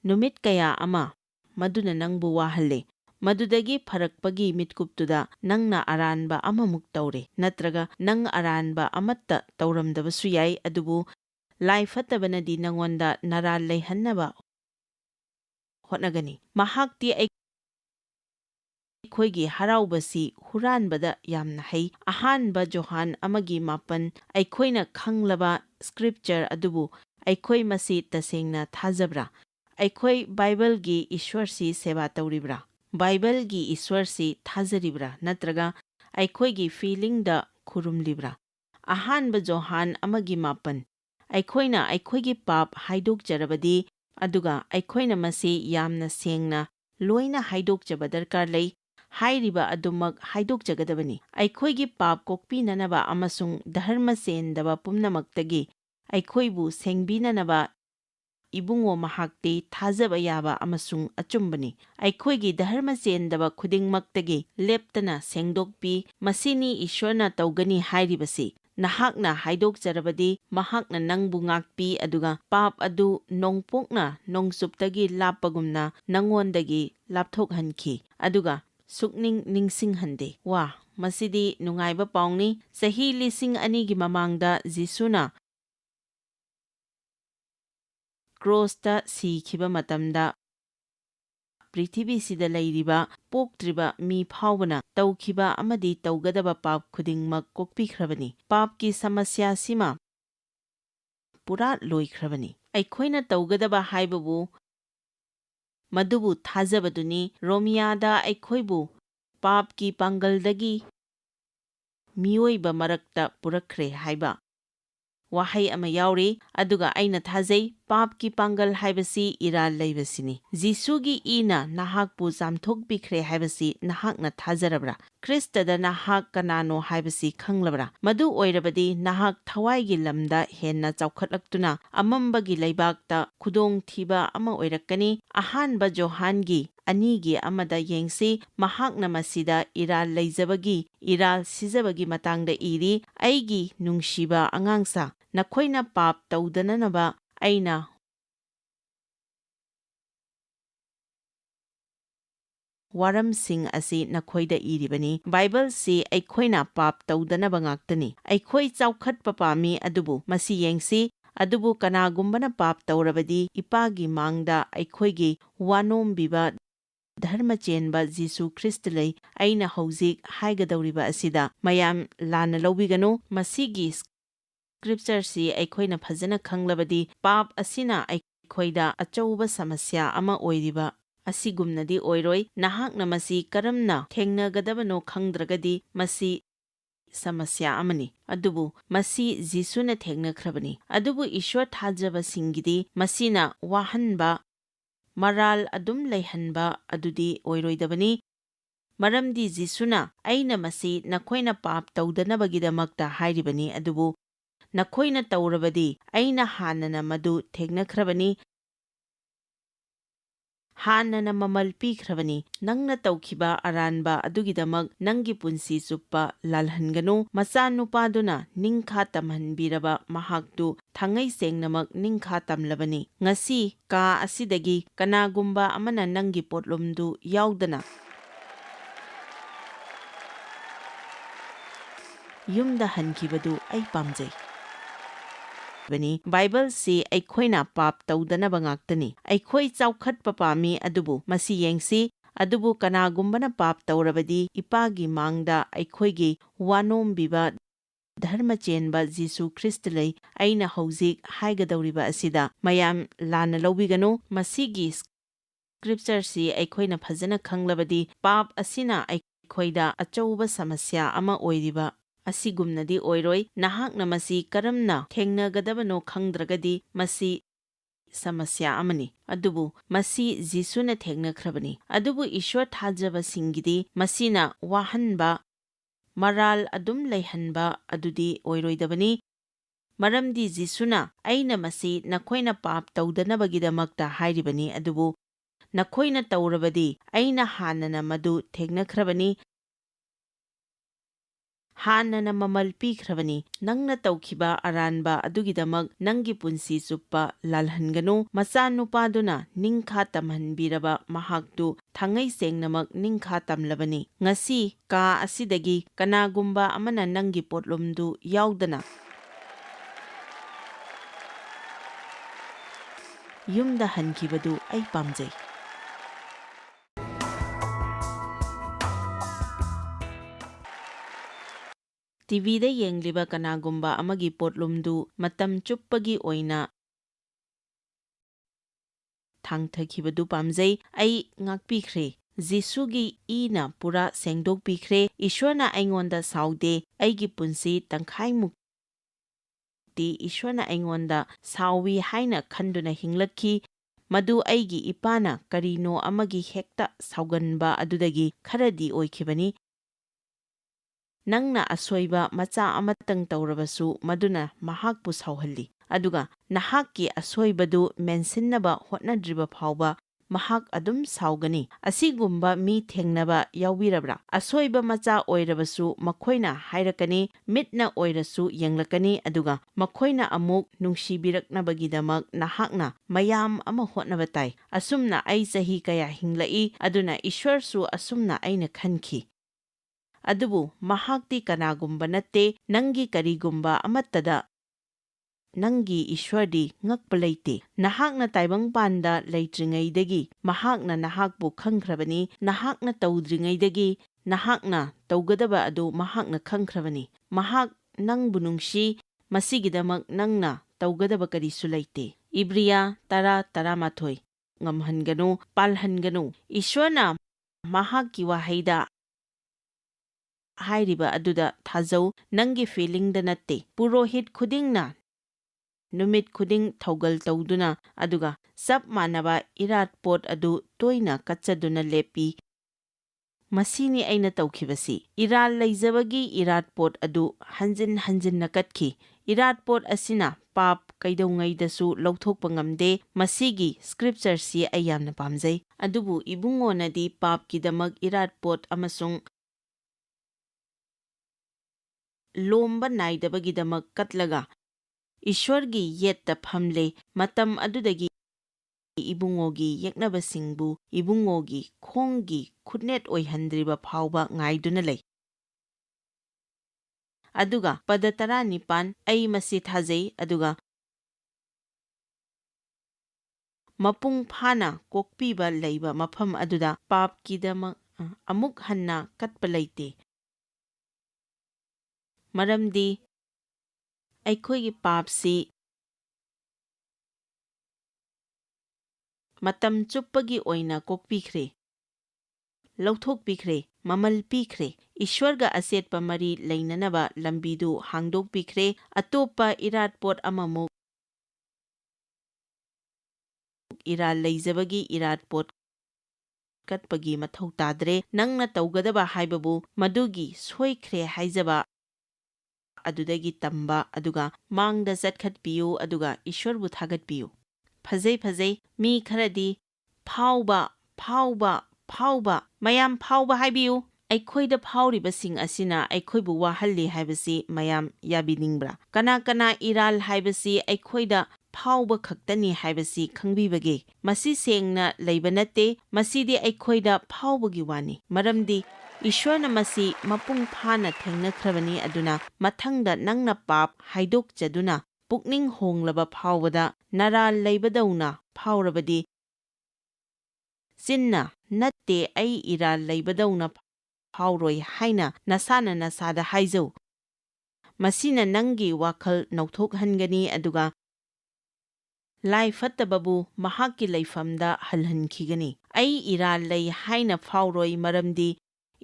ꯅꯨꯃꯤꯠ ꯀꯌꯥ ꯑꯃ ꯃꯗꯨꯅ ꯅꯪꯕꯨ ꯋꯥꯍꯜꯂꯦ꯫ ꯃꯗꯨꯗꯒꯤ ꯐꯔꯛꯄꯒꯤ ꯃꯤꯠꯀꯨꯞꯇꯨꯗ ꯅꯪꯅ ꯑꯔꯥꯟꯕ ꯑꯃꯃꯨꯛ ꯇꯧꯔꯦ, ꯅꯠꯇ꯭ꯔꯒ ꯅꯪ ꯑꯔꯥꯟꯕ ꯑꯃꯠꯇ ꯇꯧꯔꯝꯗꯕꯁꯨ ꯌꯥꯏ, ꯑꯗꯨꯕꯨ ꯂꯥꯏ ꯐꯠꯇꯕꯅꯗꯤ ꯅꯉꯣꯟꯗ ꯅꯔꯥꯜ ꯂꯩꯍꯟꯅꯕ ꯍꯣꯠꯅꯒꯅꯤ꯫ ꯃꯍꯥꯛꯇꯤ ꯑꯩꯈꯣꯏꯒꯤ ꯍꯔꯥꯎꯕꯁꯤ ꯍꯨꯔꯥꯟꯕꯗ ꯌꯥꯝꯅ ꯍꯩ꯫ ꯑꯍꯥꯟꯕ ꯌꯣꯍꯥꯟ 1:7 ꯑꯩꯈꯣꯏꯅ ꯈꯪꯂꯕ ꯁ꯭ꯀ꯭ꯔꯤꯞꯆꯔ ꯑꯗꯨꯕꯨ ꯑꯩꯈꯣꯏ ꯃꯁꯤ ꯇꯁꯦꯡꯅ ꯊꯥꯖꯕ꯭ꯔꯥ? ꯑꯩꯈꯣꯏ ꯕꯥꯏꯕꯜꯒꯤ ꯏꯁ꯭ꯋꯔꯁꯤ ꯁꯦꯕꯥ ꯇꯧꯔꯤꯕ꯭ꯔꯥ? ꯕꯥꯏꯕꯜꯒꯤ ꯏꯁ꯭ꯋꯔꯁꯤ ꯊꯥꯖꯔꯤꯕ꯭ꯔꯥ? ꯅꯠꯇ꯭ꯔꯒ ꯑꯩꯈꯣꯏꯒꯤ ꯐꯤꯂꯤꯡꯗ ꯈꯨꯔꯨꯝꯂꯤꯕ꯭ꯔꯥ? ꯑꯍꯥꯟꯕ ꯌꯣꯍꯥꯟ 1:7 ꯑꯩꯈꯣꯏꯅ ꯑꯩꯈꯣꯏꯒꯤ ꯄꯥꯞ ꯍꯥꯏꯗꯣꯛꯆꯔꯕꯗꯤ, ꯑꯗꯨꯒ ꯑꯩꯈꯣꯏꯅ ꯃꯁꯤ ꯌꯥꯝꯅ ꯁꯦꯡꯅ ꯂꯣꯏꯅ ꯍꯥꯏꯗꯣꯛꯆꯕ ꯗꯔꯀꯥꯔ ꯂꯩ, ꯍꯥꯏꯔꯤꯕ ꯑꯗꯨꯃꯛ ꯍꯥꯏꯗꯣꯛꯆꯒꯗꯕꯅꯤ꯫ ꯑꯩꯈꯣꯏꯒꯤ ꯄꯥꯞ ꯀꯣꯛꯄꯤꯅꯅꯕ ꯑꯃꯁꯨꯡ ꯙꯔꯃ ꯆꯦꯟꯗꯕ ꯄꯨꯝꯅꯃꯛꯇꯒꯤ ꯑꯩꯈꯣꯏꯕꯨ ꯁꯦꯡꯕꯤꯅꯅꯕ ꯏꯕꯨꯡꯉꯣ ꯃꯍꯥꯛꯇꯤ ꯊꯥꯖꯕ ꯌꯥꯕ ꯑꯃꯁꯨꯡ ꯑꯆꯨꯝꯕꯅꯤ꯫ ꯑꯩꯈꯣꯏꯒꯤ ꯙꯔꯃ ꯆꯦꯟꯗꯕ ꯈꯨꯗꯤꯡꯃꯛꯇꯒꯤ ꯂꯦꯞꯇꯅ ꯁꯦꯡꯗꯣꯛꯄꯤ꯫ ꯃꯁꯤꯅꯤ ꯏꯁ꯭ꯋꯔꯅ ꯇꯧꯒꯅꯤ ꯍꯥꯏꯔꯤꯕꯁꯤ꯫ ꯅꯍꯥꯛꯅ ꯍꯥꯏꯗꯣꯛꯆꯔꯕꯗꯤ ꯃꯍꯥꯛꯅ ꯅꯪꯕꯨ ꯉꯥꯛꯄꯤ, ꯑꯗꯨꯒ ꯄꯥꯞ ꯑꯗꯨ ꯅꯣꯡꯄꯣꯛꯅ ꯅꯣꯡꯆꯨꯞꯇꯒꯤ ꯂꯥꯞꯄꯒꯨꯝꯅ ꯅꯉꯣꯟꯗꯒꯤ ꯂꯥꯞꯊꯣꯛꯍꯟꯈꯤ, ꯑꯗꯨꯒ ꯁꯨꯛꯅꯤꯡ ꯅꯤꯡꯁꯤꯡꯍꯟꯗꯦ꯫ ꯋꯥ, ꯃꯁꯤꯗꯤ ꯅꯨꯡꯉꯥꯏꯕ ꯄꯥꯎꯅꯤ꯫ ꯆꯍꯤ 2000 ꯃꯃꯥꯡꯗ ꯖꯤꯁꯨꯅ ꯀ꯭ꯔꯣꯁꯇ ꯁꯤꯈꯤꯕ ꯃꯇꯝꯗ ꯄ꯭ꯔꯤꯊꯤꯕꯤꯁꯤꯗ ꯂꯩꯔꯤꯕ ꯄꯣꯛꯇ꯭ꯔꯤꯕ ꯃꯤ ꯐꯥꯎꯕꯅ ꯇꯧꯈꯤꯕ ꯑꯃꯗꯤ ꯇꯧꯒꯗꯕ ꯄꯥꯞ ꯈꯨꯗꯤꯡꯃꯛ ꯀꯣꯛꯄꯤꯈ꯭ꯔꯕꯅꯤ꯫ ꯄꯥꯞꯀꯤ ꯁꯃꯁ꯭ꯌꯥꯁꯤꯃ ꯄꯨꯔꯥ ꯂꯣꯏꯈ꯭ꯔꯕꯅꯤ꯫ ꯑꯩꯈꯣꯏꯅ ꯇꯧꯒꯗꯕ ꯍꯥꯏꯕꯕꯨ ꯃꯗꯨꯕꯨ ꯊꯥꯖꯕꯗꯨꯅꯤ꯫ ꯔꯣꯃꯤꯌꯥꯗ ꯑꯩꯈꯣꯏꯕꯨ ꯄꯥꯞꯀꯤ ꯄꯥꯡꯒꯜꯗꯒꯤ ꯃꯤꯑꯣꯏꯕ ꯃꯔꯛꯇ ꯄꯨꯔꯛꯈ꯭ꯔꯦ ꯍꯥꯏꯕ ꯋꯥꯍꯩ ꯑꯃ ꯌꯥꯎꯔꯤ, ꯑꯗꯨꯒ ꯑꯩꯅ ꯊꯥꯖꯩ ꯄꯥꯞꯀꯤ ꯄꯥꯡꯒꯜ ꯍꯥꯏꯕꯁꯤ ꯏꯔꯥꯜ ꯂꯩꯕꯁꯤꯅꯤ꯫ ꯖꯤꯁꯨꯒꯤ ꯏꯅ ꯅꯍꯥꯛꯄꯨ ꯆꯥꯝꯊꯣꯛꯄꯤꯈ꯭ꯔꯦ ꯍꯥꯏꯕꯁꯤ ꯅꯍꯥꯛꯅ ꯊꯥꯖꯔꯕ꯭ꯔꯥ? ꯈ꯭ꯔꯤꯁꯇꯗ ꯅꯍꯥꯛ ꯀꯅꯥꯅꯣ ꯍꯥꯏꯕꯁꯤ ꯈꯪꯂꯕ꯭ꯔꯥ? ꯃꯗꯨ ꯑꯣꯏꯔꯕꯗꯤ ꯅꯍꯥꯛ ꯊꯋꯥꯏꯒꯤ ꯂꯝꯗ ꯍꯦꯟꯅ ꯆꯥꯎꯈꯠꯂꯛꯇꯨꯅ ꯑꯃꯝꯕꯒꯤ ꯂꯩꯕꯥꯛꯇ ꯈꯨꯗꯣꯡꯊꯤꯕ ꯑꯃ ꯑꯣꯏꯔꯛꯀꯅꯤ꯫ ꯑꯍꯥꯟꯕ ꯌꯣꯍꯥꯟꯒꯤ 2:1 ꯌꯦꯡꯁꯤ꯫ ꯃꯍꯥꯛꯅ ꯃꯁꯤꯗ ꯏꯔꯥꯜ ꯂꯩꯖꯕꯒꯤ, ꯏꯔꯥꯜ ꯁꯤꯖꯕꯒꯤ ꯃꯇꯥꯡꯗ ꯏꯔꯤ꯫ ꯑꯩꯒꯤ ꯅꯨꯡꯁꯤꯕ ꯑꯉꯥꯡꯁꯥ, ꯅꯈꯣꯏꯅ ꯄꯥꯞ ꯇꯧꯗꯅꯅꯕ ꯑꯩꯅ ꯋꯥꯔꯝꯁꯤꯡ ꯑꯁꯤ ꯅꯈꯣꯏꯗ ꯏꯔꯤꯕꯅꯤ꯫ ꯕꯥꯏꯕꯜꯁꯤ ꯑꯩꯈꯣꯏꯅ ꯄꯥꯞ ꯇꯧꯗꯅꯕ ꯉꯥꯛꯇꯅꯤ꯫ ꯑꯩꯈꯣꯏ ꯆꯥꯎꯈꯠꯄ ꯄꯥꯝꯃꯤ, ꯑꯗꯨꯕꯨ ꯃꯁꯤ ꯌꯦꯡꯁꯤ꯫ ꯑꯗꯨꯕꯨ ꯀꯅꯥꯒꯨꯝꯕꯅ ꯄꯥꯞ ꯇꯧꯔꯕꯗꯤ ꯏꯄꯥꯒꯤ ꯃꯥꯡꯗ ꯑꯩꯈꯣꯏꯒꯤ ꯋꯥꯅꯣꯝꯕꯤꯕ ꯙꯔꯃ ꯆꯦꯟꯕ ꯖꯤꯁꯨ ꯈ꯭ꯔꯤꯁꯇ ꯂꯩ꯫ ꯑꯩꯅ ꯍꯧꯖꯤꯛ ꯍꯥꯏꯒꯗꯧꯔꯤꯕ ꯑꯁꯤꯗ ꯃꯌꯥꯝ ꯂꯥꯟꯅ ꯂꯧꯕꯤꯒꯅꯨ꯫ ꯃꯁꯤꯒꯤ ꯁ꯭ꯀ꯭ꯔꯤꯞꯆꯔꯁꯤ ꯑꯩꯈꯣꯏꯅ ꯐꯖꯅ ꯈꯪꯂꯕꯗꯤ ꯄꯥꯞ ꯑꯁꯤꯅ ꯑꯩꯈꯣꯏꯗ ꯑꯆꯧꯕ ꯁꯃꯁ꯭ꯌꯥ ꯑꯃ ꯑꯣꯏꯔꯤꯕ ꯑꯁꯤꯒꯨꯝꯅꯗꯤ ꯑꯣꯏꯔꯣꯏ꯫ ꯅꯍꯥꯛꯅ ꯃꯁꯤ ꯀꯔꯝꯅ ꯊꯦꯡꯅꯒꯗꯕꯅꯣ ꯈꯪꯗ꯭ꯔꯒꯗꯤ ꯃꯁꯤ समस्या अमनी अदुबु मसी जिसुना थेंगनख्रबनी अदुबु ईश्वर थाजबसिंगिदी मसीना वाहनबा मराल अदुम लैहनबा अदुदी ओइरोइदबनी मरमदी जिसुना अइना मसी नखोइना पाप तौदनबगिदमक्ता हाइरिबनी अदुबु नखोइना तौरबदी अइना हानना मदु थेंगनख्रबनी हानना ममल पीख्रबनी नंगना तौखिबा अरानबा अदुगिदमक नंगी पुंसी चुप्पा लालहनगनु मचा नुपादुना निंखा तमहनबीरबा महाक्तु थंगै सेंगनमक निंखा तमलबनी ngasi का असिदगी कनागुम्बा अमना नंगी पोटलुमदु याउदना युमदा हनखिबदु ऐ पामजै बाइबल से अखोइना पाप तौदनबा ngaktani अखोइ चाउखटपा पामी अदुबु मसी येंगसी अदुबु कनागुम्बना पाप तौरबदी इपागी मांगदा अखोइगी वानोमबिबा धर्म चेनबा जीसु ख्रिस्ट लई अइना हौजिक हाइगदौरिबा असिदा मयाम लाना लौबिगनु मसीगी स्क्रिप्चर सी अखोइना फजना खंगलबदी पाप असिना अखोइदा अचौबा समस्या अमा ओइरिबा असिगुमनदी ओइरोइ नहाकना मसी करमना थेंगनगदबनो खंगद्रगदी मसी समस्या अमनी अदुबु मसी जिसुना थेंगनख्रबनी अदुबु ईश्वर थाजबसिंगिदी मसीना वाहनबा मराल अदुम लैहनबा अदुदी ओइरोइदबनी मरमदी जिसुना अइना मसी नखोइना पाप तौदनबगिदमक्ता हाइरिबनी अदुबु नखोइना तौरबदी अइना हानना मदु थेंगनख्रबनी हानना ममल पीख्रबनी नंगना तौखिबा अरानबा अदुगिदमक नंगी पुंसी चुप्पा लालहनगनु मचा नुपादुना निंखा तमहनबीरबा महाक्तु थंगै सेंगनमक निंखा तमलबनी ngasi का असिदगी कनागुम्बा अमना नंगी पोटलुमदु याउदना युमदा हनखिबदु ऐ पामजै टीवीदा येंगलिबा कनागुम्बा अमगी पोटलुमदु मतम चुप्पगी ओइना थांगथखिबदु पामजै ऐ ngakpikhre जिसुगी ईना पुरा सेंगदोकपिख्रे ईश्वरना अइंगोंदा साउदे ऐगी पुंसी तंखाइमुक्ति ईश्वरना अइंगोंदा साउवी हाइना खंदुना हिंगलक्खी मदु ऐगी इपाना करिनो अमगी हेक्ता साउगनबा अदुदगी खरदी ओइखिबनी नंगना असोइबा मचा अमतंग तौरबसु मदुना महाकपु साउहल्ली अदुगा नहाककी असोइबदु मेंसिनबा होटनद्रिबा फाउबा महाक अदुम साउगनी असिगुम्बा मी थेंगनबा याउबिरबरा असोइबा मचा ओइरबसु मखोइना हाइरकनी मिटना ओइरसु येंगलकनी अदुगा मखोइना अमुक नुंगसिबिरकनबगिदमक नहाकना मयाम अमा होटनबा ताइ असुमना ऐ चही कया हिंगलई अदुना ईश्वरसु असुमना ऐना खनखी अदुबु महाक्ति कनागुम्बा नत्ते नंगी करिगुम्बा अमत्तदा नंगी Ishwardi ngakpa leite nahakna taibangpanda leitringaidagi mahakna nahakbu khangkhrabani nahakna tawdringaidagi nahakna tawgadaba adu mahakna khangkhrabani mahak nangbu nungsi masigidamak nangna tawgadaba karisu leite ibriya 10:13 ngamhanganu palhanganu ईश्वरना mahakki wahaida हाइरिबा अदुदा थाजौ नंगी फीलिंगदा नत्ते पुरोहित खुदिंगना नुमित खुदिंग थौगल तौदुना अदुगा सब मानबा इरात पोट अदु तोइना कच्चदुना लेपी मसीनी ऐना तौखिबसी इराल लैजबगी इरात पोट अदु हंजिन हंजिन नकतखी इरात पोट असिना पाप कैदौंगैदसु लौथोकपा ngamde मसीगी स्क्रिप्चर सी अयामना पामजै अदुबु इबुंगोनदी पापकिदमक इरात पोट अमसुंग लोम्बा नाइदबगिदमक कतलगा ईश्वरगी येत्ता फमले मतम अदुदगी इबुंगोगी येक्नबसिंगबु इबुंगोगी खोंगी खुनेट ओइहंद्रिबा फाउबा ngaiduna lei aduga pada 19 ai masi thajei aduga mapung phana kokpiba leiba mafam aduda pap kidama amuk hanna katpa leite maramdi aikhoi papsi matam chuppagi oina kokpikhre ꯂꯧꯊꯣꯛꯄꯤꯈ꯭ꯔꯦ, ꯃꯃꯜ ꯄꯤꯈ꯭ꯔꯦ, ꯏꯁ꯭ꯋꯔꯒ ꯑꯆꯦꯠꯄ ꯃꯔꯤ ꯂꯩꯅꯅꯕ ꯂꯝꯕꯤꯗꯨ ꯍꯥꯡꯗꯣꯛꯄꯤꯈ꯭ꯔꯦ, ꯑꯇꯣꯞꯄ ꯏꯔꯥꯠꯄꯣꯠ ꯑꯃꯃꯨꯛ ꯏꯔꯥꯜ ꯂꯩꯖꯕꯒꯤ ꯏꯔꯥꯠꯄꯣꯠ ꯀꯠꯄꯒꯤ ꯃꯊꯧ ꯇꯥꯗ꯭ꯔꯦ, ꯅꯪꯅ ꯇꯧꯒꯗꯕ ꯍꯥꯏꯕꯕꯨ ꯃꯗꯨꯒꯤ ꯁꯣꯏꯈ꯭ꯔꯦ ꯍꯥꯏꯖꯕ ꯑꯗꯨꯗꯒꯤ ꯇꯝꯕ ꯑꯗꯨꯒ ꯃꯥꯡꯗ ꯆꯠꯈꯠꯄꯤꯌꯨ ꯑꯗꯨꯒ ꯏꯁ꯭ꯋꯔꯕꯨ ꯊꯥꯒꯠꯄꯤꯌꯨ꯫ ꯐꯖꯩ, ꯃꯤ ꯈꯔꯗꯤ ꯐꯥꯎꯕ, ꯃꯌꯥꯝ ꯐꯥꯎꯕ ꯍꯥꯏꯕꯤꯌꯨ꯫ ꯑꯩꯈꯣꯏꯗ ꯐꯥꯎꯔꯤꯕꯁꯤꯡ ꯑꯁꯤꯅ ꯑꯩꯈꯣꯏꯕꯨ ꯋꯥꯍꯜꯂꯤ ꯍꯥꯏꯕꯁꯤ ꯃꯌꯥꯝ ꯌꯥꯕꯤꯅꯤꯡꯕ꯭ꯔꯥ? ꯀꯅꯥ ꯏꯔꯥꯜ ꯍꯥꯏꯕꯁꯤ ꯑꯩꯈꯣꯏꯗ ꯐꯥꯎꯕ ꯈꯛꯇꯅꯤ ꯍꯥꯏꯕꯁꯤ ꯈꯪꯕꯤꯕꯒꯦ? ꯃꯁꯤ ꯁꯦꯡꯅ ꯂꯩꯕ ꯅꯠꯇꯦ, ꯃꯁꯤꯗꯤ ꯑꯩꯈꯣꯏꯗ ꯐꯥꯎꯕꯒꯤ ꯋꯥꯅꯤ, ꯃꯔꯝꯗꯤ ꯏꯁ꯭ꯋꯔꯅ ꯃꯁꯤ ꯃꯄꯨꯡ ꯐꯥꯅ ꯊꯦꯡꯅꯈ꯭ꯔꯕꯅꯤ꯫ ꯑꯗꯨꯅ ꯃꯊꯪꯗ ꯅꯪꯅ ꯄꯥꯞ ꯍꯥꯏꯗꯣꯛꯆꯗꯨꯅ ꯄꯨꯛꯅꯤꯡ ꯍꯣꯡꯂꯕ ꯐꯥꯎꯕꯗ ꯅꯔꯥꯜ ꯂꯩꯕꯗꯧꯅ ꯐꯥꯎꯔꯕꯗꯤ ꯆꯤꯟꯅ ꯅꯠꯇꯦ ꯑꯩ ꯏꯔꯥꯜ ꯂꯩꯕꯗꯧꯅ ꯐꯥꯎꯔꯣꯏ ꯍꯥꯏꯅ ꯅꯁꯥꯅ ꯅꯁꯥꯗ ꯍꯥꯏꯖꯧ꯫ ꯃꯁꯤꯅ ꯅꯪꯒꯤ ꯋꯥꯈꯜ ꯅꯧꯊꯣꯛꯍꯟꯒꯅꯤ ꯑꯗꯨꯒ ꯂꯥꯏ ꯐꯠꯇꯕꯕꯨ ꯃꯍꯥꯛꯀꯤ ꯂꯩꯐꯝꯗ ꯍꯜꯍꯟꯈꯤꯒꯅꯤ꯫ ꯑꯩ ꯏꯔꯥꯜ ꯂꯩ ꯍꯥꯏꯅ ꯐꯥꯎꯔꯣꯏ, ꯃꯔꯝꯗꯤ